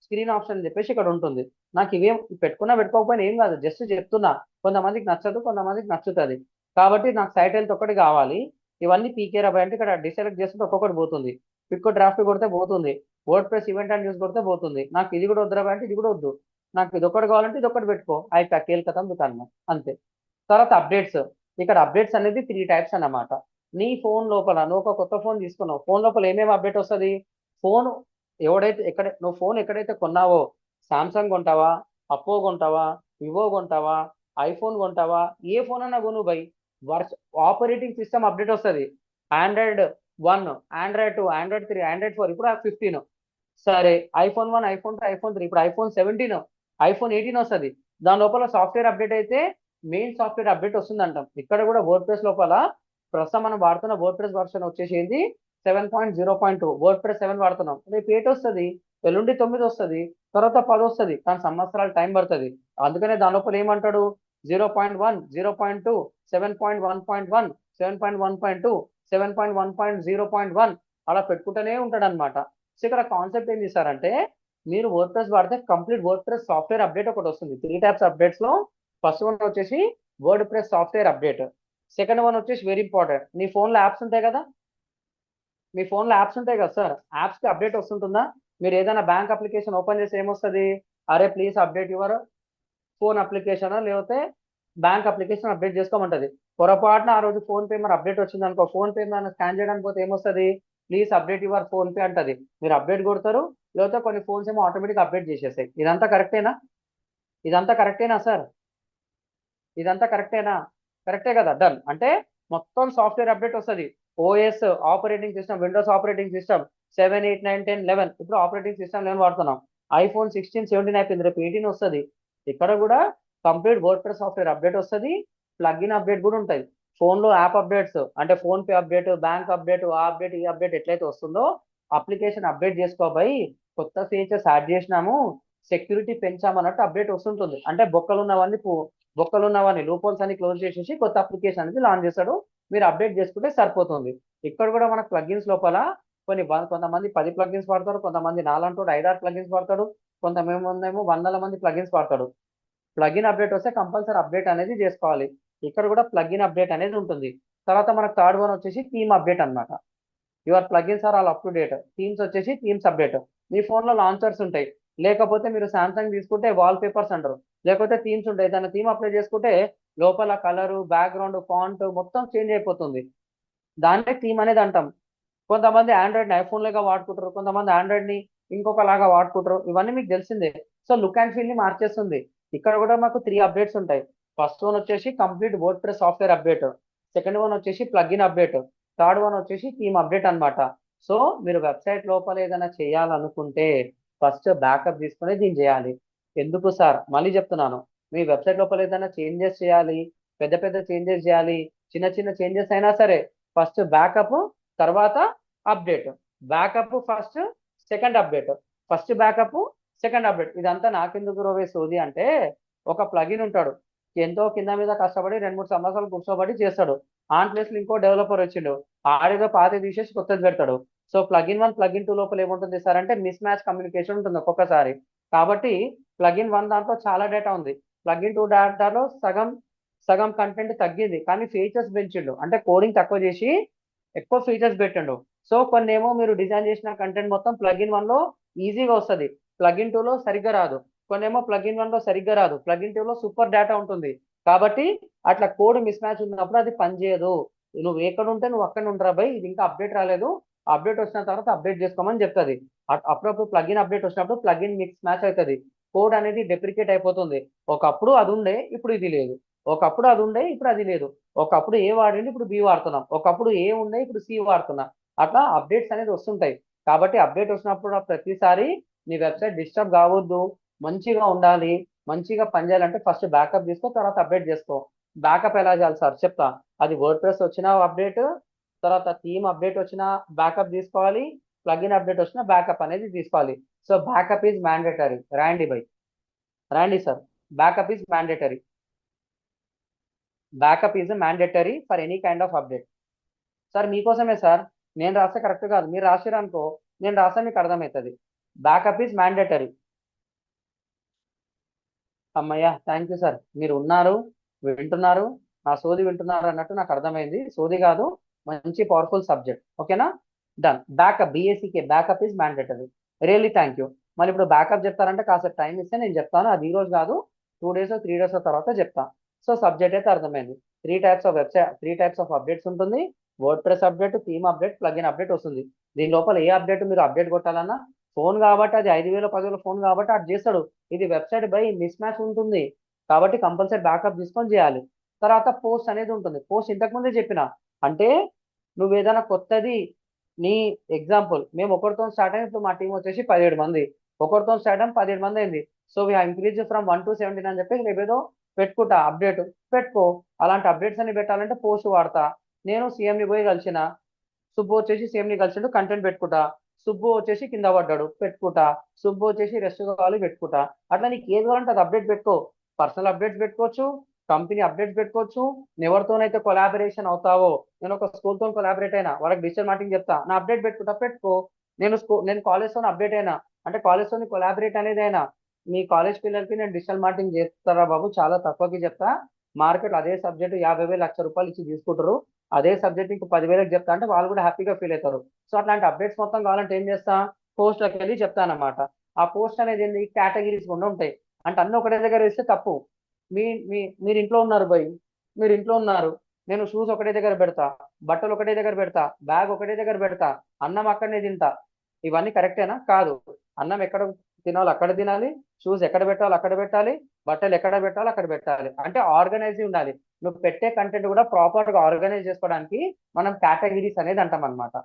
స్క్రీన్ ఆప్షన్ అని చెప్పేసి ఇక్కడ ఉంటుంది. నాకు ఇవేం పెట్టుకున్నా పెట్టుకోకపోయినా ఏం కాదు, జస్ట్ చెప్తున్నా. కొంతమందికి నచ్చదు, కొంతమందికి నచ్చుతుంది. కాబట్టి నాకు సైట్ హెల్త్ ఒక్కటి కావాలి. ఇవన్నీ పీకే రాబాయ్ అంటే ఇక్కడ డిసెలెక్ట్ చేస్తుంటే ఒక్కొక్కటి పోతుంది. పిక్ డ్రాఫ్ట్ కొడితే పోతుంది, word press event and news కొడితే పోతుంది. నాకు ఇది కూడా వద్దురాబాయ్ అంటే ఇది కూడా వద్దు. నాకు ఇది ఒకటి కావాలంటే ఇది ఒకటి పెట్టుకో, అయిపోయా కేల్కతం దుకాణం అంతే. తర్వాత అప్డేట్స్. ఇక్కడ అప్డేట్స్ అనేది 3 టైప్స్ అన్నమాట. నీ ఫోన్ లోపల నువ్వు ఒక కొత్త ఫోన్ తీసుకున్నావు, ఫోన్ లోపల ఏమేమి అప్డేట్ వస్తుంది? ఫోన్ ఎవడైతే నువ్వు ఫోన్ ఎక్కడైతే కొన్నావో, సామ్సంగ్ కొంటావా, అప్పో కొంటావా, వివో కొంటావా, ఐఫోన్ కొంటావా, ఏ ఫోన్ అన్నా కొను బై, ఆపరేటింగ్ సిస్టమ్ అప్డేట్ వస్తుంది. ఆండ్రాయిడ్ 1, ఆండ్రాయిడ్ 2, ఆండ్రాయిడ్ 3, ఆండ్రాయిడ్ 4, ఇప్పుడు 15. సరే ఐఫోన్ 1, ఐఫోన్ 2, ఐఫోన్ 3, ఇప్పుడు ఐఫోన్ 17, ఐఫోన్ 18 వస్తుంది. దాని లోపల సాఫ్ట్వేర్ అప్డేట్ అయితే మెయిన్ సాఫ్ట్వేర్ అప్డేట్ వస్తుంది అంటాం. ఇక్కడ కూడా వర్డ్ ప్రెస్ లోపల ప్రస్తుతం మనం వాడుతున్న వర్డ్ ప్రెస్ వర్షన్ వచ్చేసి ఏంటి 7.0.2, వర్డ్ ప్రెస్ 7 వాడుతున్నాం. రేపు 8 వస్తుంది, ఎల్లుండి 9 వస్తుంది, తర్వాత 10 వస్తుంది. కానీ సంవత్సరాలు టైం పడుతుంది. అందుకనే దాని లోపల ఏమంటాడు 0.1, 0.2, 7.1.1, 7.1.2, 7.1.0.1 అలా పెట్టుకుంటూనే ఉంటాడు అనమాట. సో ఇక్కడ కాన్సెప్ట్ ఏం చేశారంటే మీరు వర్డ్ ప్రెస్ వాడితే complete word press software update ఒకటి వస్తుంది. 3 టైప్స్ అప్డేట్స్ లో ఫస్ట్ వన్ వచ్చేసి word press software update. Second one వచ్చేసి వెరీ ఇంపార్టెంట్, మీ ఫోన్లో యాప్స్ ఉంటాయి కదా, మీ ఫోన్లో యాప్స్ ఉంటాయి కదా సార్, యాప్స్కి అప్డేట్ వస్తుంటుందా? మీరు ఏదైనా బ్యాంక్ అప్లికేషన్ ఓపెన్ చేసి ఏమొస్తుంది, అరే please update your phone application, లేకపోతే బ్యాంక్ అప్లికేషన్ అప్డేట్ చేసుకోమంటది. పొరపాటున ఆ రోజు ఫోన్ పే మరి అప్డేట్ వచ్చింది అనుకో, ఫోన్ పే మనం స్కాన్ చేయడానికి పోతే ఏమొస్తుంది, please update your phone pay అంటది. మీరు అప్డేట్ కొడతారు, లేకపోతే కొన్ని ఫోన్స్ ఏమో ఆటోమేటిక్ అప్డేట్ చేసేస్తాయి. ఇదంతా కరెక్టేనా? ఇదంతా కరెక్టేనా సార్? ఇదంతా కరెక్టేనా? కరెక్టే కదా, డన్. అంటే మొత్తం సాఫ్ట్వేర్ అప్డేట్ వస్తుంది. OS operating system, Windows operating system 7, 8, 9, 10, 11, ఇప్పుడు ఆపరేటింగ్ సిస్టమ్ 11 వాడుతున్నాం. ఐఫోన్ 16, 17 అయిపోయింది, రేపు 18 వస్తుంది. ఇక్కడ కూడా complete word press software update వస్తుంది, ప్లగ్ఇన్ అప్డేట్ కూడా ఉంటుంది. ఫోన్లో యాప్ అప్డేట్స్ అంటే phone pay update, bank update, ఆ అప్డేట్ ఈ అప్డేట్ ఎట్లయితే వస్తుందో అప్లికేషన్ అప్డేట్ చేసుకోబోయి కొత్త ఫీచర్స్ యాడ్ చేసినాము, సెక్యూరిటీ పెంచామన్నట్టు అప్డేట్ వస్తుంటుంది. అంటే బొక్కలున్నవన్నీ లూపోల్స్ అని క్లోజ్ చేసేసి కొత్త అప్లికేషన్ అనేది లాంచ్ చేస్తాడు. మీరు అప్డేట్ చేసుకుంటే సరిపోతుంది. ఇక్కడ కూడా మన ప్లగిన్స్ లోపల కొంతమంది 10 ప్లగిన్స్ వాడతారు, కొంతమంది నాలంటూ 5-6 ప్లగిన్స్ వాడతాడు, కొంతమంది వందల మంది ప్లగిన్స్ వాడతాడు. ప్లగిన్ అప్డేట్ వస్తే కంపల్సరీ అప్డేట్ అనేది చేసుకోవాలి. ఇక్కడ కూడా ప్లగిన్ అప్డేట్ అనేది ఉంటుంది. తర్వాత మనకు థర్డ్ వన్ వచ్చేసి థీమ్ అప్డేట్ అన్నమాట. Your plugins are all up to date. Themes వచ్చేసి థీమ్స్ అప్డేట్. మీ ఫోన్లో లాంచర్స్ ఉంటాయి, లేకపోతే మీరు సామ్సంగ్ తీసుకుంటే వాల్ పేపర్స్ అంటారు, లేకపోతే థీమ్స్ ఉంటాయి. దాన్ని థీమ్ అప్లై చేసుకుంటే లోపల కలరు, బ్యాక్గ్రౌండ్, ఫాంట్ మొత్తం చేంజ్ అయిపోతుంది. దాన్నే థీమ్ అనేది అంటాం. కొంతమంది ఆండ్రాయిడ్ని ఐఫోన్ లాగా వాడుకుంటారు, కొంతమంది ఆండ్రాయిడ్ని ఇంకొకలాగా వాడుకుంటారు. ఇవన్నీ మీకు తెలిసిందే. సో లుక్ అండ్ ఫీల్ని మార్చేస్తుంది. ఇక్కడ కూడా మాకు 3 అప్డేట్స్ ఉంటాయి. ఫస్ట్ వన్ వచ్చేసి complete word press software update, second one వచ్చేసి ప్లగిన్ అప్డేట్, థర్డ్ వన్ వచ్చేసి థీమ్ అప్డేట్ అన్నమాట. సో మీరు వెబ్సైట్ లోపల ఏదైనా చేయాలనుకుంటే ఫస్ట్ బ్యాకప్ తీసుకుని దీన్ని చేయాలి. ఎందుకు సార్, మళ్ళీ చెప్తున్నాను, మీ వెబ్సైట్ లోపల ఏదైనా చేంజెస్ చేయాలి, పెద్ద పెద్ద చేంజెస్ చేయాలి, చిన్న చిన్న చేంజెస్ అయినా సరే ఫస్ట్ బ్యాకప్, తర్వాత update. Backup first, second update, first backup, second update. ఇదంతా నాకెందుకు రోవే సోది అంటే ఒక ప్లగిన్ ఉంటాడు, ఎంతో కింద మీద కష్టపడి 2-3 సంవత్సరాలు కూర్చోబడి చేస్తాడు. ఆన్ ప్లేస్లో ఇంకో డెవలపర్ వచ్చిండు, ఆడేదో పాత తీసేసి కొత్తది పెడతాడు. సో ప్లగిన్ 1, ప్లగిన్ 2 లోపల ఏముంటుంది సార్ అంటే మిస్ మ్యాచ్ కమ్యూనికేషన్ ఉంటుంది ఒక్కొక్కసారి. కాబట్టి ప్లగిన్ 1 దాంట్లో చాలా డేటా ఉంది, ప్లగిన్ 2 డేటాలో సగం కంటెంట్ తగ్గింది, కానీ ఫీచర్స్ పెంచిండు. అంటే కోడింగ్ తక్కువ చేసి ఎక్కువ ఫీచర్స్ పెట్టండు. సో కొన్ని ఏమో మీరు డిజైన్ చేసిన కంటెంట్ మొత్తం ప్లగిన్ 1లో ఈజీగా వస్తుంది, ప్లగిన్ 2లో సరిగ్గా రాదు. కొన్ని ఏమో ప్లగిన్ 1లో సరిగ్గా రాదు, ప్లగిన్ 2లో సూపర్ డేటా ఉంటుంది. కాబట్టి అట్లా కోడ్ మిస్ మ్యాచ్ ఉన్నప్పుడు అది పనిచేయదు. నువ్వు ఎక్కడ ఉంటే నువ్వు అక్కడ ఉండరా బై, ఇది ఇంకా అప్డేట్ రాలేదు, అప్డేట్ వచ్చిన తర్వాత అప్డేట్ చేసుకోమని చెప్తుంది. అప్పుడప్పుడు ప్లగిన్ అప్డేట్ వచ్చినప్పుడు ప్లగిన్ మిక్స్ మ్యాచ్ అవుతుంది, కోడ్ అనేది డెప్రికేట్ అయిపోతుంది. ఒకప్పుడు అది ఉండే, ఇప్పుడు ఇది లేదు. ఒకప్పుడు అది ఉండే ఇప్పుడు అది లేదు. ఒకప్పుడు ఏ వాడింది ఇప్పుడు బి వాడుతున్నాం. ఒకప్పుడు ఏ ఉండే ఇప్పుడు సి వాడుతున్నా. అట్లా అప్డేట్స్ అనేది వస్తుంటాయి. కాబట్టి అప్డేట్ వచ్చినప్పుడు ప్రతిసారి నీ వెబ్సైట్ డిస్టర్బ్ కావద్దు, మంచిగా ఉండాలి, మంచిగా పనిచేయాలంటే ఫస్ట్ బ్యాకప్ తీసుకో, తర్వాత అప్డేట్ చేసుకో. బ్యాకప్ ఎలా చేయాలి సార్ చెప్తా. అది వర్డ్ ప్రెస్ వచ్చిన అప్డేట్, తర్వాత థీమ్ అప్డేట్ వచ్చిన బ్యాకప్ తీసుకోవాలి, ప్లగిన్ అప్డేట్ వచ్చిన బ్యాకప్ అనేది తీసుకోవాలి. So backup is mandatory. రాండి బై, రాండి sir. Backup is mandatory. Backup is mandatory for any kind of update. Sir మీకోసమే సార్, నేను రాస్తే కరెక్ట్ కాదు, మీరు రాసారు అనుకో, నేను రాస్తే మీకు అర్థమవుతుంది. Backup is mandatory. అమ్మయ్య, థ్యాంక్ యూ సార్, మీరు ఉన్నారు, వింటున్నారు, నా సోది వింటున్నారు అన్నట్టు నాకు అర్థమైంది. సోది కాదు, మంచి పవర్ఫుల్ సబ్జెక్ట్. ఓకేనా, డన్. బ్యాకప్, బిఎస్సికే backup is mandatory. Really thank you. మళ్ళీ ఇప్పుడు బ్యాకప్ చెప్తారంటే కాసేపు టైం ఇస్తే నేను చెప్తాను. అది ఈ రోజు కాదు, 2 days 3 days తర్వాత చెప్తా. సో సబ్జెక్ట్ అయితే అర్థమైంది. 3 types of website, 3 types of updates ఉంటుంది. WordPress update, theme update, plugin update వస్తుంది. దీని లోపల ఏ అప్డేట్ మీరు అప్డేట్ కొట్టాలన్నా, ఫోన్ కాబట్టి అది 5,000 10,000 ఫోన్ కాబట్టి అది చేస్తాడు. ఇది వెబ్సైట్ బై మిస్ మ్యాచ్ ఉంటుంది కాబట్టి కంపల్సరీ బ్యాకప్ తీసుకొని చేయాలి. తర్వాత పోస్ట్ అనేది ఉంటుంది. పోస్ట్ ఇంతకు ముందే చెప్పిన, అంటే నువ్వు ఏదైనా కొత్తది, నీ ఎగ్జాంపుల్ మేము ఒకరితో స్టార్ట్ అయిన, ఇప్పుడు మా టీం వచ్చేసి 17 మంది, ఒకరితో స్టార్ట్ అయిన 17 మంది అయింది. So we increase from 1 to 17 అని చెప్పి రేపేదో పెట్టుకుంటా అప్డేట్. పెట్టుకో. అలాంటి అప్డేట్స్ అన్ని పెట్టాలంటే పోస్ట్ వాడతా. నేను సీఎంని పోయి కలిసిన, సుబ్బు వచ్చేసి సీఎంని కలిసిండు, కంటెంట్ పెట్టుకుంటా. సుబ్బు వచ్చేసి కింద పడ్డాడు, పెట్టుకుంటా. సుబ్బు వచ్చేసి రెస్ట్ కావాలి, పెట్టుకుంటా. అట్లా నీకు ఏది కావాలంటే అది అప్డేట్ పెట్టుకో. పర్సనల్ అప్డేట్స్ పెట్టుకోవచ్చు, కంపెనీ అప్డేట్స్ పెట్టుకోవచ్చు. ఎవరితోనైతే కొలాబరేషన్ అవుతావో, నేను ఒక స్కూల్తో కొలాబరేట్ అయినా, వాళ్ళకి డిజిటల్ మార్కెటింగ్ చెప్తా, నా అప్డేట్ పెట్టుకుంటా, పెట్టుకో. నేను కాలేజ్తో అప్డేట్ అయినా అంటే కాలేజ్తో కొలాబరేట్ అనేది అయినా, మీ కాలేజ్ పిల్లలకి నేను డిజిటల్ మార్కెటింగ్ చేస్తారా బాబు, చాలా తక్కువకి చెప్తా. మార్కెట్ అదే సబ్జెక్ట్ 50,000 1,00,000 ఇచ్చి తీసుకుంటారు. అదే సబ్జెక్ట్ నీకు 10,000కి చెప్తా అంటే వాళ్ళు కూడా హ్యాపీగా ఫీల్ అవుతారు. సో అట్లాంటి అప్డేట్స్ మొత్తం కావాలంటే ఏం చేస్తా, పోస్ట్లోకి వెళ్ళి చెప్తాను అనమాట. ఆ పోస్ట్ అనేది ఏంటి, కేటగిరీస్ కూడా ఉంటాయి. అంటే అన్ని ఒకటే దగ్గర వేస్తే తప్పు. మీ మీ మీరు ఇంట్లో ఉన్నారు బై, మీరు ఇంట్లో ఉన్నారు, నేను షూస్ ఒకటే దగ్గర పెడతా, బట్టలు ఒకటే దగ్గర పెడతా, బ్యాగ్ ఒకటే దగ్గర పెడతా, అన్నం అక్కడనే తింటా. ఇవన్నీ కరెక్టేనా? కాదు. అన్నం ఎక్కడ తినాలో అక్కడ తినాలి, షూస్ ఎక్కడ పెట్టాలో అక్కడ పెట్టాలి, బట్టలు ఎక్కడ పెట్టాలో అక్కడ పెట్టాలి. అంటే ఆర్గనైజ్ ఉండాలి. నువ్వు పెట్టే కంటెంట్ కూడా ప్రాపర్ గా ఆర్గనైజ్ చేసుకోవడానికి మనం కేటగిరీస్ అనేది అంటాం అనమాట.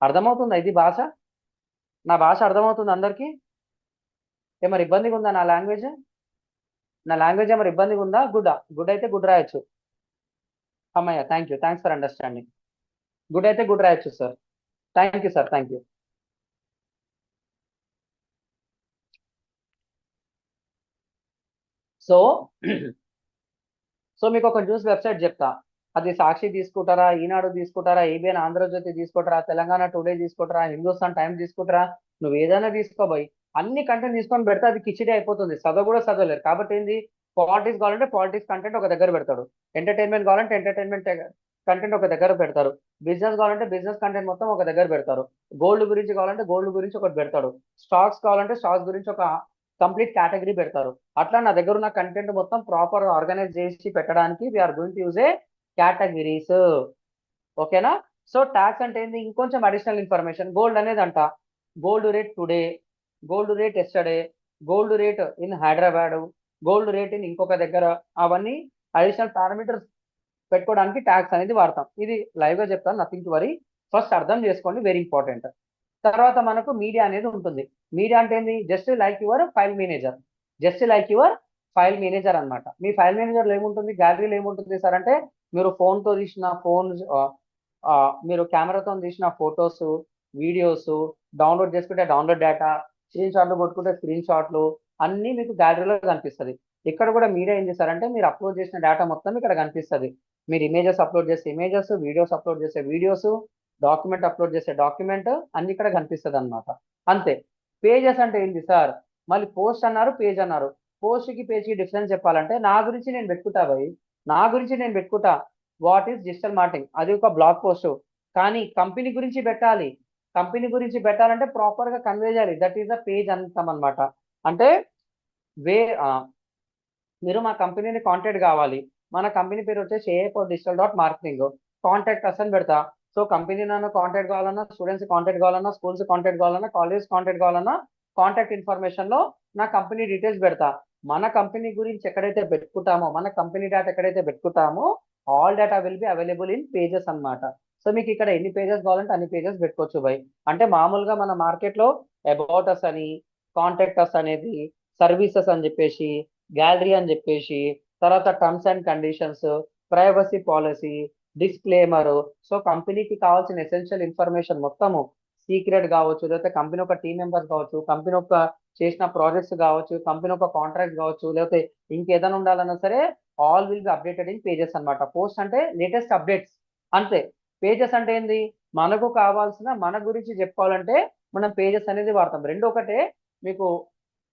అర్థమవుతుందా ఇది భాష? నా భాష అర్థమవుతుంది అందరికీ? ఏమరి ఇబ్బందిగా ఉందా నా లాంగ్వేజ్? నా లాంగ్వేజ్ ఏమరి ఇబ్బందిగా ఉందా? గుడ్ అయితే గుడ్ రాయొచ్చు. అమ్మయ్య, thank you, thanks for understanding. Good అయితే గుడ్ రాయొచ్చు sir. Thank you sir, thank you. So so మీకు ఒక న్యూస్ వెబ్సైట్ చెప్తా. అది సాక్షి తీసుకుంటారా, ఈనాడు తీసుకుంటారా, ఏబిఎన్ ఆంధ్రజ్యోతి తీసుకుంటారా, తెలంగాణ టుడే తీసుకుంటారా, హిందుస్థాన్ టైమ్స్ తీసుకుంటారా, నువ్వు ఏదైనా తీసుకోబోయి అన్ని కంటెంట్ తీసుకొని పెడితే అది కిచిడి అయిపోతుంది. చదవ కూడా చదవలేరు. కాబట్టి ఏంది, పాలిటిక్స్ కావాలంటే పాలిటిక్స్ కంటెంట్ ఒక దగ్గర పెడతాడు, ఎంటర్టైన్మెంట్ కావాలంటే ఎంటర్టైన్మెంట్ కంటెంట్ ఒక దగ్గర పెడతారు, బిజినెస్ కావాలంటే బిజినెస్ కంటెంట్ మొత్తం ఒక దగ్గర పెడతారు, గోల్డ్ గురించి కావాలంటే గోల్డ్ గురించి ఒకటి పెడతాడు, స్టాక్స్ కావాలంటే స్టాక్స్ గురించి ఒక కంప్లీట్ కేటగిరీ పెడతారు. అట్లా నా దగ్గర ఉన్న కంటెంట్ మొత్తం ప్రాపర్ ఆర్గనైజ్ చేసి పెట్టడానికి we are going to use a categories. ఓకేనా? సో ట్యాక్స్ అంటే ఏంది, ఇంకొంచెం అడిషనల్ ఇన్ఫర్మేషన్. గోల్డ్ అనేది అంట, gold rate today, gold rate yesterday, gold rate in Hyderabad, gold rate in ఇంకొక దగ్గర, అవన్నీ అడిషనల్ పారామీటర్స్ పెట్టుకోవడానికి ట్యాక్స్ అనేది వాడతాం. ఇది లైవ్ గా చెప్తాను, నథింగ్ టు వరీ. ఫస్ట్ అర్థం చేసుకోండి, వెరీ ఇంపార్టెంట్. తర్వాత మనకు మీడియా అనేది ఉంటుంది. మీడియా అంటే ఏంది, just like your file manager, just like your file manager అనమాట. మీ ఫైల్ మేనేజర్లో ఏముంటుంది, గ్యాలరీలో ఏముంటుంది సార్ అంటే, మీరు ఫోన్తో తీసిన మీరు కెమెరాతో తీసిన ఫొటోస్, వీడియోస్, డౌన్లోడ్ చేసుకుంటే డౌన్లోడ్ డేటా, స్క్రీన్ షాట్లు కొట్టుకుంటే స్క్రీన్ షాట్లు, అన్నీ మీకు గ్యాలరీలో కనిపిస్తుంది. ఇక్కడ కూడా మీడియా ఏం చేస్తారంటే, మీరు అప్లోడ్ చేసిన డేటా మొత్తం ఇక్కడ కనిపిస్తుంది. మీరు ఇమేజెస్ అప్లోడ్ చేస్తే ఇమేజెస్, వీడియోస్ అప్లోడ్ చేసే వీడియోస్, డాక్యుమెంట్ అప్లోడ్ చేసే డాక్యుమెంట్ అన్ని ఇక్కడ కనిపిస్తుంది అనమాట. అంతే. పేజెస్ అంటే ఏంటి సార్, మళ్ళీ పోస్ట్ అన్నారు, పేజ్ అన్నారు. పోస్ట్కి పేజ్కి డిఫరెన్స్ చెప్పాలంటే, నా గురించి నేను పెట్టుకుంటా భయ్, నా గురించి నేను పెట్టుకుంటా, వాట్ ఈస్ డిజిటల్ మార్కెటింగ్, అది ఒక బ్లాగ్ పోస్ట్. కానీ కంపెనీ గురించి పెట్టాలి, కంపెనీ గురించి పెట్టాలంటే ప్రాపర్ గా కన్వే చేయాలి, దట్ ఈస్ ద పేజ్ అంటాం అనమాట. అంటే వే మీరు మా కంపెనీని కాంటాక్ట్ కావాలి, మన కంపెనీ పేరు వచ్చేసి AI4Digital.Marketing, కాంటాక్ట్ అస్ అని పెడతా. సో కంపెనీ నన్ను కాంటాక్ట్ కావాలన్నా, స్టూడెంట్స్ కాంటాక్ట్ కావాలన్నా, స్కూల్స్ కాంటాక్ట్ కావాలన్నా, కాలేజ్ కాంటాక్ట్ కావాలన్నా, కాంటాక్ట్ ఇన్ఫర్మేషన్ లో నా కంపెనీ డీటెయిల్స్ పెడతా. మన కంపెనీ గురించి ఎక్కడైతే పెట్టుకుంటామో, మన కంపెనీ డేటా ఎక్కడైతే పెట్టుకుంటామో all data will be available in pages అన్నమాట. సో మీకు ఇక్కడ ఎన్ని పేజెస్ కావాలంటే అన్ని పేజెస్ పెట్టుకోవచ్చు బై. అంటే మామూలుగా మన మార్కెట్లో అబౌట్ అస్ అని, కాంటాక్ట్ అస్ అనేది, సర్వీసెస్ అని చెప్పేసి, గ్యాలరీ అని చెప్పేసి, తర్వాత terms and conditions, privacy policy, disclaimer, so కంపెనీకి కావాల్సిన ఎసెన్షియల్ ఇన్ఫర్మేషన్ మొత్తము, సీక్రెట్ కావచ్చు, లేకపోతే కంపెనీ ఒక టీం మెంబర్స్ కావచ్చు, కంపెనీ ఒక చేసిన ప్రాజెక్ట్స్ కావచ్చు, కంపెనీ ఒక కాంట్రాక్ట్ కావచ్చు, లేకపోతే ఇంకేదైనా ఉండాలన్నా సరే all will be updated in pages అన్నమాట. పోస్ట్ అంటే లేటెస్ట్ అప్డేట్స్ అంతే. పేజెస్ అంటే ఏంది, మనకు కావాల్సిన మన గురించి చెప్పుకోవాలంటే మనం పేజెస్ అనేది వాడతాం. రెండు ఒకటే. మీకు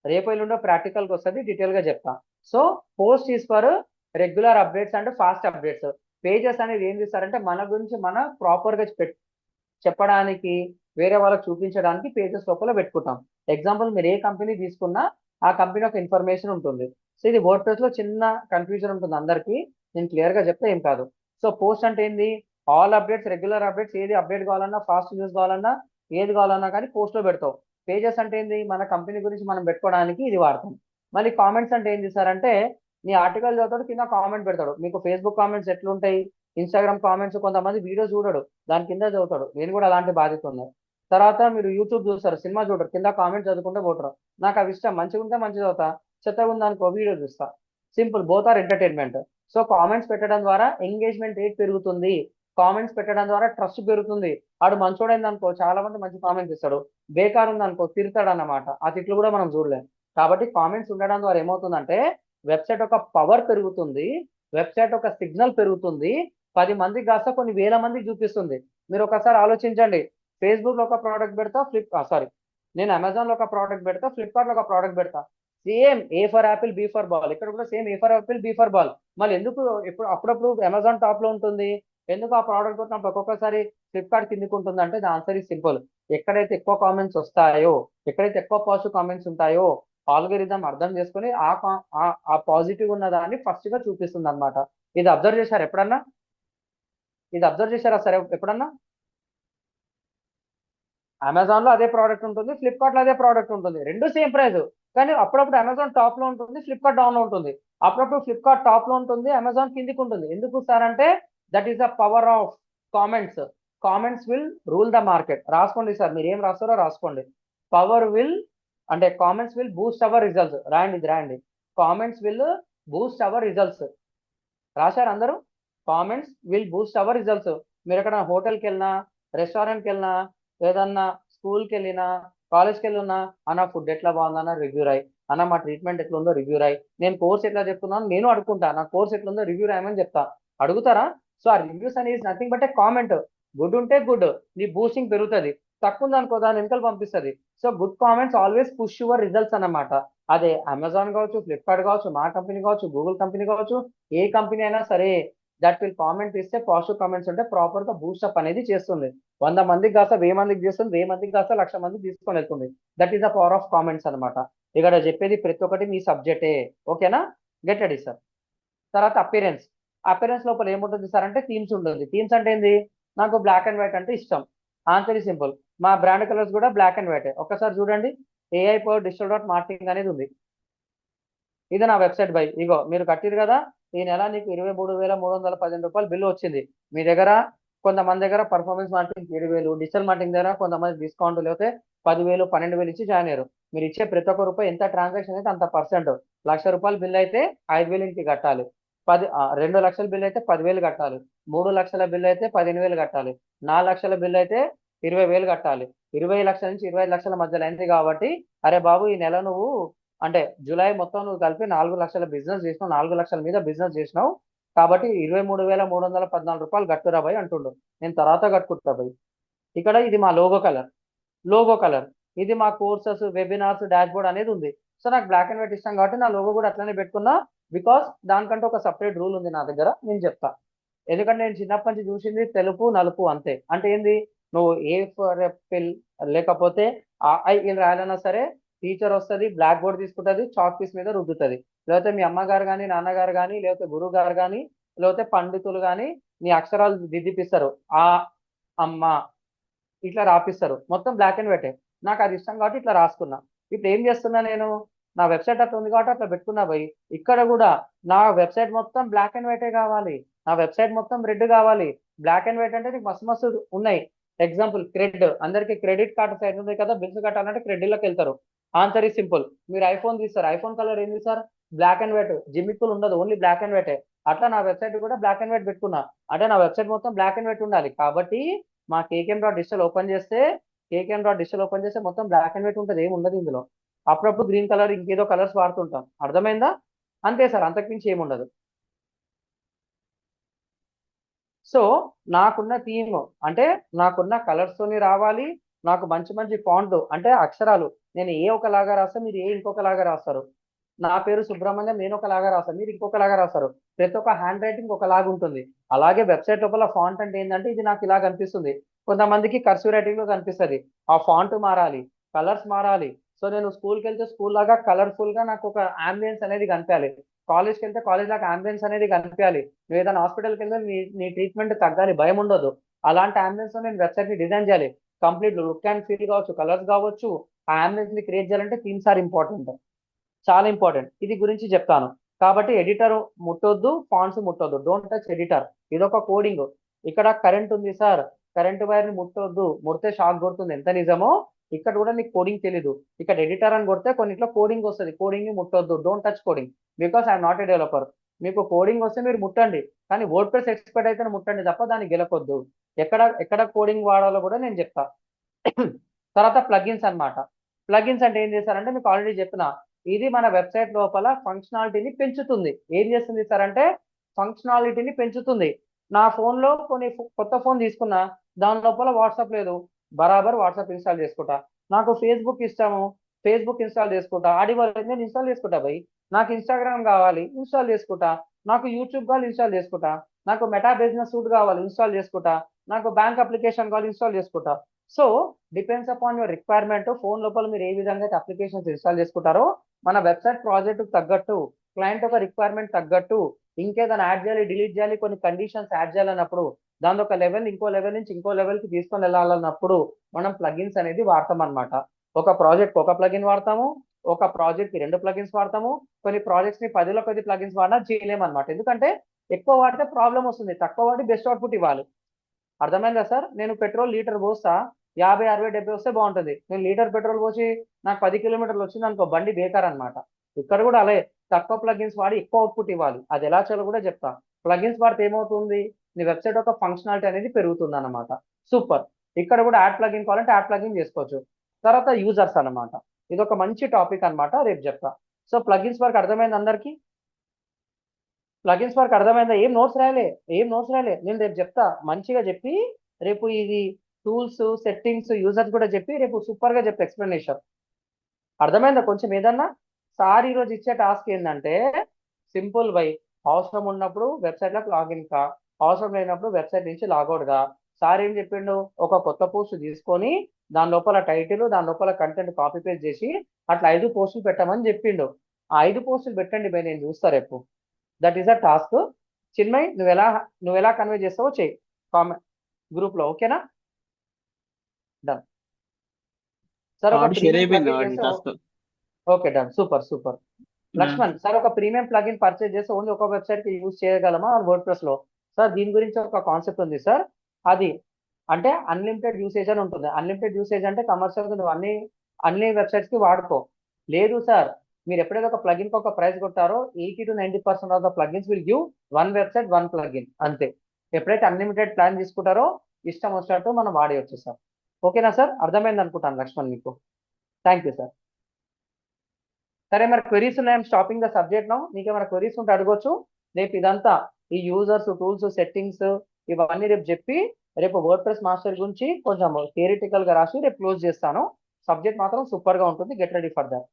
రేపు ఎల్లుండో ప్రాక్టికల్కి వస్తుంది, డీటెయిల్గా చెప్తా. So post is for regular updates and fast updates. Pages అనేది ఏం చేస్తారంటే మన గురించి మన ప్రాపర్గా చెప్పడానికి, వేరే వాళ్ళకి చూపించడానికి పేజెస్ లోపల పెట్టుకుంటాం. ఎగ్జాంపుల్ మీరు ఏ కంపెనీ తీసుకున్నా ఆ కంపెనీ ఒక ఇన్ఫర్మేషన్ ఉంటుంది. సో ఇది వర్డ్ ప్రెస్ లో చిన్న కన్ఫ్యూజన్ ఉంటుంది అందరికీ, నేను క్లియర్ గా చెప్తే ఏం కాదు. సో పోస్ట్ అంటే ఏంది, ఆల్ అప్డేట్స్, రెగ్యులర్ అప్డేట్స్, ఏది అప్డేట్ కావాలన్నా, ఫాస్ట్ న్యూస్ కావాలన్నా, ఏది కావాలన్నా కానీ పోస్ట్ లో పెడతాం. పేజెస్ అంటే ఏంది, మన కంపెనీ గురించి మనం పెట్టుకోవడానికి ఇది వాడతాం. మళ్ళీ కామెంట్స్ అంటే ఏంది సార్ అంటే, నీ ఆర్టికల్ చదువుతాడు, కింద కామెంట్ పెడతాడు. మీకు ఫేస్బుక్ కామెంట్స్ ఎట్లుంటాయి, ఇన్స్టాగ్రామ్ కామెంట్స్, కొంతమంది వీడియో చూడడు, దాని కింద చదువుతాడు. నేను కూడా అలాంటి బాధ్యత ఉంది. తర్వాత మీరు యూట్యూబ్ చూస్తారు, సినిమా చూడరు, కింద కామెంట్ చదువుకుంటే పోతారు. నాకు అవి ఇష్టం, మంచిగా ఉంటే మంచిగా చదువుతా, చెత్తగా ఉందనుకో వీడియో చూస్తా. Simple, both are entertainment. So comments పెట్టడం ద్వారా ఎంగేజ్మెంట్ రేట్ పెరుగుతుంది, కామెంట్స్ పెట్టడం ద్వారా ట్రస్ట్ పెరుగుతుంది. ఆడు మంచోడైంది అనుకో చాలా మంది మంచి కామెంట్స్ ఇస్తాడు, బేకార్ ఉంది అనుకో తిడతాడు అన్నమాట. ఆ తిట్లు కూడా మనం చూడలేం. కాబట్టి కామెంట్స్ ఉండడం ద్వారా ఏమవుతుందంటే వెబ్సైట్ ఒక పవర్ పెరుగుతుంది, వెబ్సైట్ ఒక సిగ్నల్ పెరుగుతుంది, 10 మందికి కాస్త కొన్ని వేల మందికి చూపిస్తుంది. మీరు ఒకసారి ఆలోచించండి, ఫేస్బుక్ లో ఒక ప్రోడక్ట్ పెడతా, నేను అమెజాన్ లో ఒక ప్రోడక్ట్ పెడతా, ఫ్లిప్కార్ట్ లో ఒక ప్రోడక్ట్ పెడతా, same A for apple B for ball, ఇక్కడ కూడా same A for apple B for ball. మళ్ళీ ఎందుకు అప్పుడప్పుడు అమెజాన్ టాప్ లో ఉంటుంది, ఎందుకు ఆ ప్రోడక్ట్ కొట్టినప్పుడు ఒక్కొక్కసారి ఫ్లిప్కార్ట్ కిందికి ఉంటుంది అంటే ద ఆన్సర్ ఇస్ సింపుల్. ఎక్కడైతే ఎక్కువ కామెంట్స్ వస్తాయో, ఎక్కడైతే ఎక్కువ పాజిటివ్ కామెంట్స్ ఉంటాయో ఆల్గరిథం అర్థం చేసుకుని ఆ పాజిటివ్ ఉన్న దాన్ని ఫస్ట్ గా చూపిస్తుంది అనమాట. ఇది అబ్జర్వ్ చేశారు ఎప్పుడన్నా, ఇది అబ్జర్వ్ చేశారా సరే ఎప్పుడన్నా? అమెజాన్ లో అదే ప్రోడక్ట్ ఉంటుంది, ఫ్లిప్కార్ట్ లో అదే ప్రోడక్ట్ ఉంటుంది, రెండు సేమ్ ప్రైస్. కానీ అప్పుడప్పుడు అమెజాన్ టాప్ లో ఉంటుంది, ఫ్లిప్కార్ట్ డౌన్ లో ఉంటుంది. అప్పుడప్పుడు ఫ్లిప్కార్ట్ టాప్ లో ఉంటుంది, అమెజాన్ కిందికి ఉంటుంది. ఎందుకు సార్ అంటే that is the power of comments. Comments will rule the market. రాసుకోండి సార్, మీరు ఏం రాస్తారో రాసుకోండి. పవర్ విల్ అంటే comments will Boost hour results. రాయండి ఇది రాయండి, comments will Boost hour results. రాశారు అందరూ? Comments will Boost hour results. మీరు ఎక్కడ హోటల్కి వెళ్ళినా, రెస్టారెంట్కి వెళ్ళినా, ఏదన్నా స్కూల్కి వెళ్ళినా, కాలేజ్కి వెళ్ళినా, అన్న ఫుడ్ ఎట్లా బాగుందన్న రివ్యూ రాయి, అన్న మా ట్రీట్మెంట్ ఎట్లుందో రివ్యూ రాయి, నేను కోర్స్ ఎట్లా చెప్తున్నాను నేను అడుగుకుంటా, నా కోర్స్ ఎట్లుందో రివ్యూ రాయమని చెప్తా. అడుగుతారా? సో ఆ రివ్యూస్ అనేది nothing but A comment. Good ఉంటే గుడ్, నీ బూస్టింగ్ పెరుగుతుంది, తక్కువ ఉందనుకో దాని వెనకాల పంపిస్తుంది. So good comments always push your results అన్నమాట. అదే అమెజాన్ కావచ్చు, ఫ్లిప్కార్ట్ కావచ్చు, మా కంపెనీ కావచ్చు, గూగుల్ కంపెనీ కావచ్చు, ఏ కంపెనీ అయినా సరే దట్ విల్ కామెంట్ ఇస్తే, పాజిటివ్ కామెంట్స్ ఉంటే ప్రాపర్ గా బూస్టప్ అనేది చేస్తుంది. 100 మందికి కాస్త 1000 మందికి చేస్తుంది, 1000 మందికి కాస్త 1,00,000 మందికి తీసుకొని వెళ్తుంది. That is the power of comments అనమాట. ఇక్కడ చెప్పేది ప్రతి ఒక్కటి మీ సబ్జెక్టే. ఓకేనా? Get ready sir. తర్వాత అపిరెన్స్. అపిరెన్స్ లోపల ఏముంటుంది సార్ అంటే థీమ్స్ ఉంటుంది. థీమ్స్ అంటే ఏంది, నాకు బ్లాక్ అండ్ వైట్ అంటే ఇష్టం. ఆన్సర్ సింపుల్, మా బ్రాండ్ కలర్స్ కూడా బ్లాక్ అండ్ వైట్. ఒక్కసారి చూడండి, AI power digital dot marketing అనేది ఉంది. ఇది నా వెబ్సైట్ బై. ఇగో మీరు కట్టిరు కదా, ఈ నెల నీకు 23,315 రూపాయలు బిల్లు వచ్చింది. మీ దగ్గర కొంతమంది దగ్గర పర్ఫార్మెన్స్ మార్కెటింగ్ 7,000, డిజిటల్ మార్కెటింగ్ దగ్గర కొంతమంది డిస్కౌంట్ లేకపోతే 10,000, 12,000 ఇచ్చి జాయిన్ అయ్యారు. మీరు ఇచ్చే ప్రతి ఒక్క రూపాయి ఎంత ట్రాన్సాక్షన్ అయితే అంత పర్సెంట్. 1,00,000 రూపాయలు బిల్ అయితే 5,000 ఇంటికి కట్టాలి. 2 లక్షల బిల్ అయితే 10,000 కట్టాలి. 3 లక్షల బిల్ అయితే 15,000 కట్టాలి. 4 లక్షల బిల్ అయితే 20,000 కట్టాలి. 20 లక్షల నుంచి 25 లక్షల మధ్యలో అయింది కాబట్టి, అరే బాబు ఈ నెల నువ్వు అంటే జూలై మొత్తం నువ్వు కలిపి 4 లక్షల బిజినెస్ చేసినావు, 4 లక్షల మీద బిజినెస్ చేసినావు కాబట్టి 23,314 రూపాయలు కట్టురా భయ్ అంటుండు. నేను తర్వాత కట్టుకుంటా భయ్. ఇక్కడ ఇది మా లోగో కలర్, లోగో కలర్. ఇది మా కోర్సెస్, వెబినార్స్, డాష్ బోర్డ్ అనేది ఉంది. సో నాకు బ్లాక్ అండ్ వైట్ ఇష్టం కాబట్టి నా లోగో కూడా అట్లనే పెట్టుకున్నా. బికాస్ దానికంటే ఒక సపరేట్ రూల్ ఉంది నా దగ్గర, నేను చెప్తా. ఎందుకంటే నేను చిన్నప్పటి నుంచి చూసింది తెలుపు నలుపు అంతే. అంటే ఏంది, నువ్వు ఏ ఫర్ ఎప్పిల్ లేకపోతే ఇలా రాయాలన్నా సరే, టీచర్ వస్తుంది, బ్లాక్ బోర్డ్ తీసుకుంటుంది, చాక్ పీస్ మీద రుద్దుతుంది. లేకపోతే మీ అమ్మగారు కానీ, నాన్నగారు కానీ, లేకపోతే గురువు గారు కానీ, లేకపోతే పండితులు కానీ నీ అక్షరాలు దిద్దిపిస్తారు. ఆ అమ్మ ఇట్లా రాపిస్తారు, మొత్తం బ్లాక్ అండ్ వైట్. నాకు అది ఇష్టం కాబట్టి ఇట్లా రాసుకున్నా. ఇప్పుడు ఏం చేస్తున్నా నేను, నా వెబ్సైట్ అట్లా ఉంది కాబట్టి అట్లా పెట్టుకున్నా భయ్. ఇక్కడ కూడా నా వెబ్సైట్ మొత్తం బ్లాక్ అండ్ వైటే కావాలి, నా వెబ్సైట్ మొత్తం రెడ్ కావాలి. బ్లాక్ అండ్ వైట్ అంటే నీకు మస్తు మస్తు ఉన్నాయి. ఎగ్జాంపుల్ క్రెడ్, అందరికి క్రెడిట్ కార్డు సైడ్ ఉంది కదా, బిల్స్ కట్టాలంటే క్రెడిట్లోకి వెళ్తారు. ఆన్సర్ ఈ సింపుల్. మీరు ఐఫోన్ తీస్తారు, ఐఫోన్ కలర్ ఏంది సార్? బ్లాక్ అండ్ వైట్, జిమ్మిక్కులు ఉండదు, ఓన్లీ బ్లాక్ అండ్ వైటే. అట్లా నా వెబ్సైట్ కూడా బ్లాక్ అండ్ వైట్ పెట్టుకున్నా, అంటే నా వెబ్సైట్ మొత్తం బ్లాక్ అండ్ వైట్ ఉండాలి. కాబట్టి మా కేకేఎం.డిజిటల్ ఓపెన్ చేస్తే, కేకేఎం.డిజిటల్ ఓపెన్ చేస్తే మొత్తం బ్లాక్ అండ్ వైట్ ఉంటుంది, ఏమి ఉండదు ఇందులో. అప్పుడప్పుడు గ్రీన్ కలర్ ఇంకేదో కలర్స్ వాడుతుంటాం, అర్థమైందా? అంతే సార్, అంతకుమించి ఏముండదు. సో నాకున్న థీమ్ అంటే నాకున్న కలర్స్ తోని రావాలి, నాకు మంచి మంచి ఫాంట్ అంటే అక్షరాలు నేను ఏ ఒకలాగా రాస్తా, మీరు ఏ ఇంకొకలాగా రాస్తారు. నా పేరు సుబ్రహ్మణ్యం, నేను ఒకలాగా రాస్తాను, మీరు ఇంకొకలాగా రాస్తారు. ప్రతి ఒక్క హ్యాండ్ రైటింగ్ ఒకలాగా ఉంటుంది. అలాగే వెబ్సైట్ లోపల ఫాంట్ అంటే ఏంటంటే ఇది నాకు ఇలా కనిపిస్తుంది, కొంతమందికి కర్సివ్ రైటింగ్ లో కనిపిస్తుంది. ఆ ఫాంట్ మారాలి, కలర్స్ మారాలి. సో నేను స్కూల్కి వెళ్తే స్కూల్ లాగా కలర్ఫుల్ గా నాకు ఒక అంబియన్స్ అనేది కనిపించాలి, కాలేజ్కి వెళ్తే కాలేజ్ లాగా అంబియన్స్ అనేది కనిపించాలి. నువ్వు ఏదైనా హాస్పిటల్కి వెళ్తే నీ ట్రీట్మెంట్ తగ్గాలి, భయం ఉండదు. అలాంటి అంబియన్స్ తో నేను వెబ్సైట్ ని డిజైన్ చేయాలి. కంప్లీట్ లుక్ అండ్ ఫీల్ కావచ్చు, కలర్స్ కావచ్చు. ఆ అంబియన్స్ ని క్రియేట్ చేయాలంటే థీమ్స్ ఆర్ ఇంపార్టెంట్, చాలా ఇంపార్టెంట్. ఇది గురించి చెప్తాను. కాబట్టి ఎడిటర్ ముట్టొద్దు, ఫాంట్స్ ముట్టొద్దు, డోంట్ టచ్ ఎడిటర్. ఇదొక కోడింగ్. ఇక్కడ కరెంట్ ఉంది సార్, కరెంట్ వైర్ ని ముట్టొద్దు, ముడితే షాక్ కొడుతుంది, ఎంత నిజమో ఇక్కడ కూడా నీకు కోడింగ్ తెలీదు. ఇక్కడ ఎడిటర్ అని కొడితే కొన్నిట్లో కోడింగ్ వస్తుంది, కోడింగ్ ని ముట్టొద్దు, don't touch coding, because I'm not a developer. మీకు కోడింగ్ వస్తే మీరు ముట్టండి, కానీ వర్డ్ ప్రెస్ ఎక్స్పర్ట్ అయితే ముట్టండి తప్ప దాన్ని గెలకొద్దు. ఎక్కడ ఎక్కడ కోడింగ్ వాడాలో కూడా నేను చెప్తా. తర్వాత ప్లగిన్స్ అన్నమాట. ప్లగిన్స్ అంటే ఏం చేస్తారంటే మీకు ఆల్రెడీ చెప్పిన, ఇది మన వెబ్సైట్ లోపల ఫంక్షనాలిటీని పెంచుతుంది. ఏం చేస్తుంది సార్ అంటే ఫంక్షనాలిటీని పెంచుతుంది. నా ఫోన్ లో కొన్ని కొత్త ఫోన్ తీసుకున్నా, దాని లోపల వాట్సాప్ లేదు, బరాబర్ వాట్సాప్ ఇన్స్టాల్ చేసుకుంటా. నాకు ఫేస్బుక్ ఇష్టము, ఫేస్బుక్ ఇన్స్టాల్ చేసుకుంటా. ఆడివో నేను ఇన్స్టాల్ చేసుకుంటా భయ్. నాకు ఇన్స్టాగ్రామ్ కావాలి, ఇన్స్టాల్ చేసుకుంటా. నాకు యూట్యూబ్ కావాలి, ఇన్స్టాల్ చేసుకుంటా. నాకు మెటా బిజినెస్ సూట్ కావాలి, ఇన్స్టాల్ చేసుకుంటా. నాకు బ్యాంక్ అప్లికేషన్ కావాలి, ఇన్స్టాల్ చేసుకుంటా. So depends upon your requirement. Phone లోపల మీరు ఏ విధంగా అయితే అప్లికేషన్స్ ఇన్స్టాల్ చేసుకుంటారో, మన వెబ్సైట్ ప్రాజెక్ట్ తగ్గట్టు, క్లయింట్ ఒక రిక్వైర్మెంట్ తగ్గట్టు, ఇంకేదైనా యాడ్ చేయాలి, డిలీట్ చేయాలి, కొన్ని కండిషన్స్ యాడ్ చేయాలన్నప్పుడు, దాని ఒక లెవెల్ ఇంకో లెవెల్ నుంచి ఇంకో లెవెల్ కి తీసుకొని వెళ్ళాలన్నప్పుడు మనం ప్లగిన్స్ అనేది వాడతాం అనమాట. ఒక ప్రాజెక్ట్ ఒక ప్లగిన్ వాడతాము, ఒక ప్రాజెక్ట్ కి 2 ప్లగిన్స్ వాడతాము. కొన్ని ప్రాజెక్ట్స్ ని 10లో 10 ప్లగిన్స్ వాడినా చేయలేమన్నమాట. ఎందుకంటే ఎక్కువ వాడితే ప్రాబ్లం వస్తుంది, తక్కువ వాడి బెస్ట్ అవుట్పుట్ ఇవ్వాలి. అర్థమైందా సార్? నేను పెట్రోల్ లీటర్ పోస్తా, 50, 60, 70 వస్తే బాగుంటుంది. నేను లీటర్ పెట్రోల్ పోసి నాకు 10 కిలోమీటర్లు వచ్చింది అనుకో, బండి బేకార్ అనమాట. ఇక్కడ కూడా అలాగే తక్కువ ప్లగిన్స్ వాడి ఎక్కువ అవుట్పుట్ ఇవ్వాలి. అది ఎలా చేయాలో కూడా చెప్తా. ప్లగిన్స్ వాడితే ఏమవుతుంది, నీ వెబ్సైట్ యొక్క ఫంక్షనాలిటీ అనేది పెరుగుతుంది అనమాట. సూపర్. ఇక్కడ కూడా యాడ్ ప్లగిన్ కావాలంటే యాడ్ ప్లగిన్ చేసుకోవచ్చు. తర్వాత యూజర్స్ అన్నమాట. ఇది ఒక మంచి టాపిక్ అన్నమాట, రేపు చెప్తా. సో ప్లగిన్స్ వరకు అర్థమైంది అందరికీ? ప్లగిన్స్ వరకు అర్థమైందా? ఏం నోట్స్ రాయలే, ఏం నోట్స్ రాయలే, నేను రేపు చెప్తా మంచిగా చెప్పి. రేపు ఇది టూల్స్, సెట్టింగ్స్, యూజర్స్ కూడా చెప్పి రేపు సూపర్ గా చెప్తా ఎక్స్ప్లెనేషన్. అర్థమైందా కొంచెం ఏదన్నా? సార్ ఈరోజు ఇచ్చే టాస్క్ ఏంటంటే సింపుల్ బై, అవసరం ఉన్నప్పుడు వెబ్సైట్ లోకి లాగిన్ కా, అవసరం లేనప్పుడు వెబ్సైట్ నుంచి లాగౌట్ గా. సార్ ఏం చెప్పిండు, ఒక కొత్త పోస్ట్ తీసుకొని దాని లోపల టైటిల్, దాని లోపల కంటెంట్ కాపీ పేస్ట్ చేసి అట్లా 5 పోస్టులు పెట్టమని చెప్పిండు. ఆ 5 పోస్టులు పెట్టండి బై, నేను చూస్తా రేపు. That is a task. Chinmay నువ్వు ఎలా కన్వే చేస్తావో చెయ్యి కామెంట్ గ్రూప్ లో, ఓకేనా? డన్. సార్ ఒక షేర్ ప్రీమియం అయిపోయింది ప్లగిన్ వాడి చేస్తే task. Okay done, super super. Lakshman sir, ఒక ప్రీమియం ప్లగిన్ పర్చేజ్ చేస్తే ఓన్లీ ఒక వెబ్సైట్ కి యూజ్ చేయగలమా వర్డ్ ప్రెస్ లో? సార్ దీని గురించి ఒక కాన్సెప్ట్ ఉంది సార్. అది అంటే అన్లిమిటెడ్ యూసేజ్ అని ఉంటుంది. అన్లిమిటెడ్ యూసేజ్ అంటే కమర్షియల్ నువ్వు అన్ని వెబ్సైట్స్ కి వాడుకో. లేదు సార్, మీరు ఎప్పుడైతే ఒక ప్లగిన్ కి ఒక ప్రైస్ కొట్టారో 80 to 90% of the plugins will give 1 website 1 plugin అంతే. ఎప్పుడైతే అన్లిమిటెడ్ ప్లాన్ తీసుకుంటారో ఇష్టం వచ్చినట్టు మనం వాడేయచ్చు సార్. ఓకేనా సార్? అర్థమైంది అనుకుంటాను లక్ష్మణ్ మీకు. Thank you sir. సరే మరి క్వెరీస్ ఉన్నాయి, స్టాపింగ్ ద సబ్జెక్ట్ నౌ. మీకు ఏమైనా క్వెరీస్ ఉంటే అడగొచ్చు. రేపు ఇదంతా ఈ యూజర్స్, టూల్స్, సెట్టింగ్స్ ఇవన్నీ రేపు చెప్పి, రేపు వర్డ్ ప్రెస్ మాస్టర్ గురించి కొంచెం థియరిటికల్ గా రాసి రేపు క్లోజ్ చేస్తాను. సబ్జెక్ట్ మాత్రం సూపర్ గా ఉంటుంది, గెట్ రెడీ ఫర్ దట్.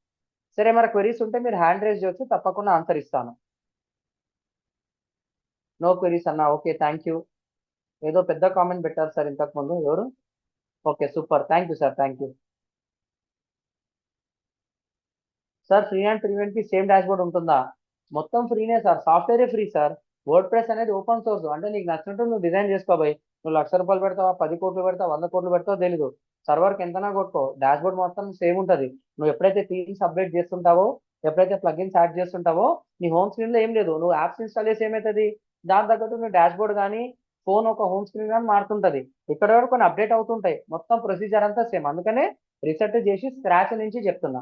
సరే మరి క్వెరీస్ ఉంటే మీరు హ్యాండ్ రేజ్ చేయొచ్చు, తప్పకుండా ఆన్సర్ ఇస్తాను. నో క్వెరీస్ అన్నా, ఓకే థ్యాంక్ యూ. ఏదో పెద్ద కామెంట్ పెట్టారు సార్ ఇంతకు ముందు, ఎవరు? Okay super, thank you sir, thank you sir. Free and premium కి సేమ్ డాష్ బోర్డ్ ఉంటుందా? మొత్తం ఫ్రీనే సార్, సాఫ్ట్వేరే ఫ్రీ సార్. వర్డ్ ప్రెస్ అనేది ఓపెన్ సోర్స్, అంటే నీకు నచ్చినట్టు నువ్వు డిజైన్ చేసుకోబోయ్. నువ్వు 1,00,000 రూపాయలు పెడతావా, 10 కోట్లు పెడతావా, 100 కోట్లు పెడతావో తెలీదు. సర్వర్కి ఎంతనా కొట్టుకో, డాష్ బోర్డ్ మొత్తం సేమ్ ఉంటుంది. నువ్వు ఎప్పుడైతే థీమ్స్ అప్డేట్ చేస్తుంటావో, ఎప్పుడైతే ప్లగిన్స్ యాడ్ చేస్తుంటావో నీ హోమ్ స్క్రీన్ లో ఏం లేదు, నువ్వు యాప్స్ ఇన్స్టాల్ చేసి ఏమవుతుంది, దాని తగ్గట్టు నువ్వు డాష్ బోర్డ్ కానీ ఫోన్ ఒక హోమ్ స్క్రీన్ కానీ మారుతుంటది. ఇక్కడ వరకు కొన్ని అప్డేట్ అవుతుంటాయి, మొత్తం ప్రొసీజర్ అంతా సేమ్. అందుకనే రీసెట్ చేసి స్క్రాచ్ నుంచి చెప్తున్నా.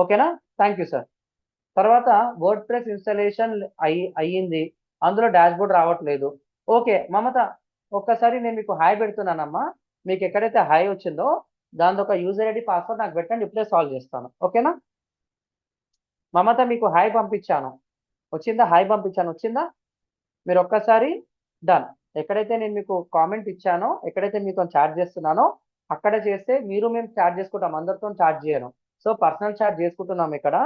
ఓకేనా? Thank you sir. తర్వాత వర్డ్ ప్రెస్ ఇన్స్టాలేషన్ అయ్యింది, అందులో డాష్ బోర్డ్ రావట్లేదు. ఓకే మమత, ఒక్కసారి నేను మీకు హాయ్ పెడుతున్నానమ్మా. మీకు ఎక్కడైతే హాయ్ వచ్చిందో దాని ఒక యూజర్ ఐడి పాస్వర్డ్ నాకు పెట్టండి, ఇప్పుడే సాల్వ్ చేస్తాను. ఓకేనా? మమత మీకు హాయ్ పంపించాను, వచ్చిందా? హాయ్ పంపించాను, వచ్చిందా? మీరు ఒక్కసారి డన్. ఎక్కడైతే నేను మీకు కామెంట్ ఇచ్చానో, ఎక్కడైతే మీతో చాట్ చేస్తున్నానో అక్కడ చేస్తే మీరు మేము చాట్ చేసుకుంటాం, అందరితో చాట్ చేయను. సో పర్సనల్ చాట్ చేసుకుంటున్నాం ఇక్కడ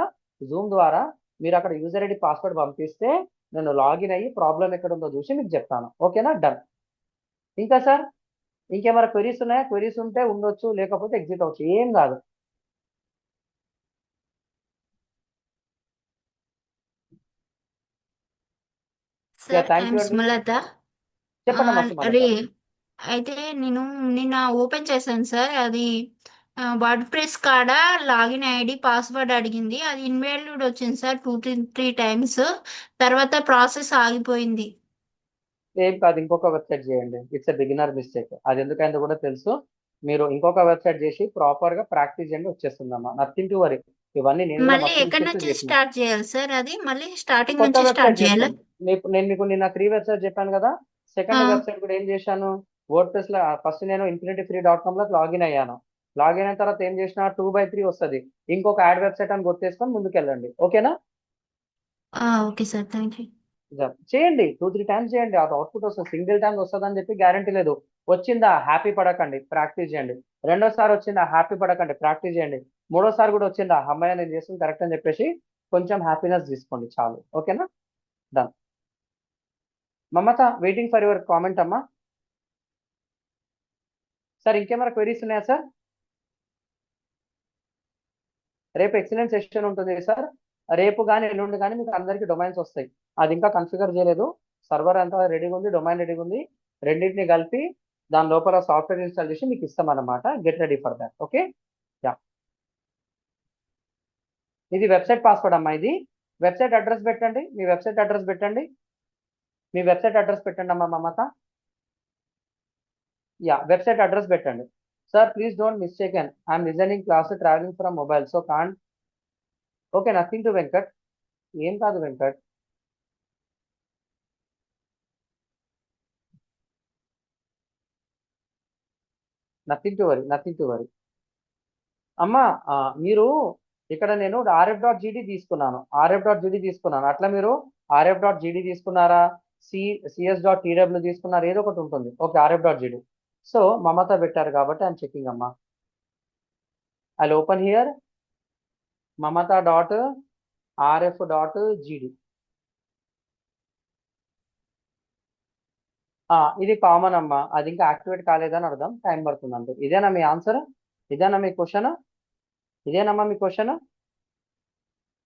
జూమ్ ద్వారా. మీరు అక్కడ యూజర్ ఐడి పాస్వర్డ్ పంపిస్తే నేను లాగిన్ అయ్యి ప్రాబ్లం ఎక్కడ ఉందో చూసి మీకు చెప్తాను. ఓకేనా? డన్. ఇంకా సార్ ఇంకేమైనా క్వెరీస్ ఉన్నాయా? క్వెరీస్ ఉంటే ఉండొచ్చు, లేకపోతే ఎగ్జిట్ అవ్వచ్చు, ఏం కాదు. సార్ థ్యాంక్ ఐఎమ్ యూ అండి. సుమలత. చెప్పండి అమ్మా సుమలత. అయితే నేను నిన్న ఓపెన్ చేశాను సార్, అది వర్డ్ ప్రెస్ కాడ లాగిన్ ఐడి పాస్వర్డ్ అడిగింది, అది ఇన్వాలిడ్ వచ్చింది సార్ 2-3 టైమ్స్. తర్వాత ప్రాసెస్ ఆగిపోయింది. ఏం కాదు, ఇంకొక వెబ్సైట్ చేయండి. ఇట్స్ ఎ బిగినర్ మిస్టేక్, అది ఎందుకైందో కూడా తెలుసు. మీరు ఇంకొక వెబ్సైట్ చేసి ప్రాపర్ గా ప్రాక్టీస్ చేయండి, వచ్చేస్తుందమ్మా. Nothing to worry. ఇవన్నీ నేను కూడా మళ్ళీ మస్తు ఎక్కడి మిస్టేక్స్ నుంచి చేసిన. స్టార్ట్ చేయాలి సార్? అది మళ్ళీ స్టార్టింగ్ కొత్త నుంచి స్టార్ట్ వెబ్సైట్ చేయాలి. చేసుకోండి. నేను మీకు నిన్న 3 వెబ్సైట్ చెప్పాను కదా, సెకండ్ వెబ్సైట్ కూడా ఏం చేశాను, వర్డ్ ప్రెస్ లో ఫస్ట్ నేను infinityfree.com లో లాగిన్ అయ్యాను. లాగిన్ అయిన తర్వాత ఏం చేసిన 2/3 వస్తుంది, ఇంకొక యాడ్ వెబ్సైట్ అని గుర్తేసుకొని ముందుకు వెళ్ళండి. ఓకేనా? Okay sir, thank you. చేయండి, 2-3 టైమ్స్ చేయండి, అది అవుట్పుట్ వస్తుంది. సింగిల్ టైం వస్తుంది అని చెప్పి గ్యారంటీ లేదు. వచ్చిందా హ్యాపీ పడకండి, ప్రాక్టీస్ చేయండి. రెండోసారి వచ్చిందా హ్యాపీ పడకండి, ప్రాక్టీస్ చేయండి. మూడోసారి కూడా వచ్చిందా అమ్మాయి నేను చేస్తుంది కరెక్ట్ అని చెప్పేసి కొంచెం హ్యాపీనెస్ తీసుకోండి, చాలు. ఓకేనా? Done. Mamata waiting for your comment అమ్మా. సార్ ఇంకేమైనా క్వెరీస్ ఉన్నాయా సార్? రేపు ఎక్సలెంట్ సెషన్ ఉంటుంది సార్. రేపు కానీ ఎల్లుండి కానీ మీకు అందరికీ డొమైన్స్ వస్తాయి. అది ఇంకా కన్ఫిగర్ చేయలేదు, సర్వర్ అంతా రెడీగా ఉంది, డొమైన్ రెడీగా ఉంది. రెండింటిని కలిపి దాని లోపల సాఫ్ట్వేర్ ఇన్స్టాల్ చేసి మీకు ఇస్తాం అన్నమాట. Get ready for that. Okay? Yeah, ఇది వెబ్సైట్ పాస్వర్డ్ అమ్మా. ఇది వెబ్సైట్ అడ్రస్ పెట్టండి, మీ వెబ్సైట్ అడ్రస్ పెట్టండి, మీ వెబ్సైట్ అడ్రస్ పెట్టండి అమ్మా మమత. యా, వెబ్సైట్ అడ్రస్ పెట్టండి. Sir please don't mistaken, I'm listening class travelling from mobile so can't. Okay, nothing to Venkat. ఏం కాదు Venkat. Nothing to worry, nothing to worry. అమ్మా మీరు ఇక్కడ నేను rf.gd తీసుకున్నాను, rf.gd తీసుకున్నాను. అట్లా మీరు rf.gd తీసుకున్నారా, cs.tw తీసుకున్నారా, ఏదో ఒకటి ఉంటుంది. Okay, rf.gd. సో మమత పెట్టారు కాబట్టి ఐఎమ్ చెకింగ్ అమ్మా. I open here mamata.rf.gd. ఇది కామన్ అమ్మా, అది ఇంకా యాక్టివేట్ కాలేదని అర్థం, టైం పడుతుంది అంతే. ఇదేనా మీ ఆన్సర్? ఇదేనా మీ క్వశ్చన్? ఇదేనమ్మా మీ క్వశ్చన్?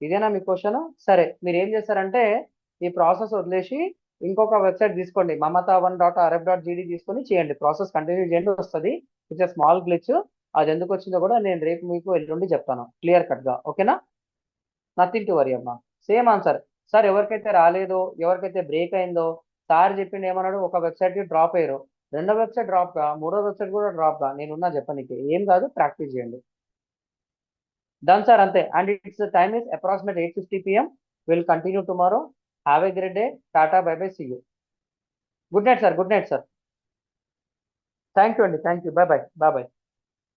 ఇదేనా మీ క్వశ్చన్? సరే, మీరు ఏం చేస్తారంటే ఈ ప్రాసెస్ వదిలేసి ఇంకొక వెబ్సైట్ తీసుకోండి, mamata1.rf.gd తీసుకొని చేయండి, ప్రాసెస్ కంటిన్యూ చేయండి, వస్తుంది. ఇట్స్ స్మాల్ గ్లిచ్, అది ఎందుకు వచ్చిందో కూడా నేను రేపు మీకు ఎల్లుండి చెప్తాను క్లియర్ కట్ గా. ఓకేనా? నథింగ్ టు వరీ అమ్మా. Same answer sir. ఎవరికైతే రాలేదో, ఎవరికైతే బ్రేక్ అయిందో, సార్ చెప్పింది ఏమన్నాడు, ఒక వెబ్సైట్ కి డ్రాప్ అయ్యారు, రెండో వెబ్సైట్ డ్రాప్ గా, మూడో వెబ్సైట్ కూడా డ్రాప్ గా, నేనున్నా చెప్పనీకి, ఏం కాదు, ప్రాక్టీస్ చేయండి. Done sir, ante. And its the time is approximate 8:50 p.m. We'll continue tomorrow. Have a great day. Tata, bye bye, see you. Good night sir, good night sir. Thank you Andy, thank you, bye bye, bye bye.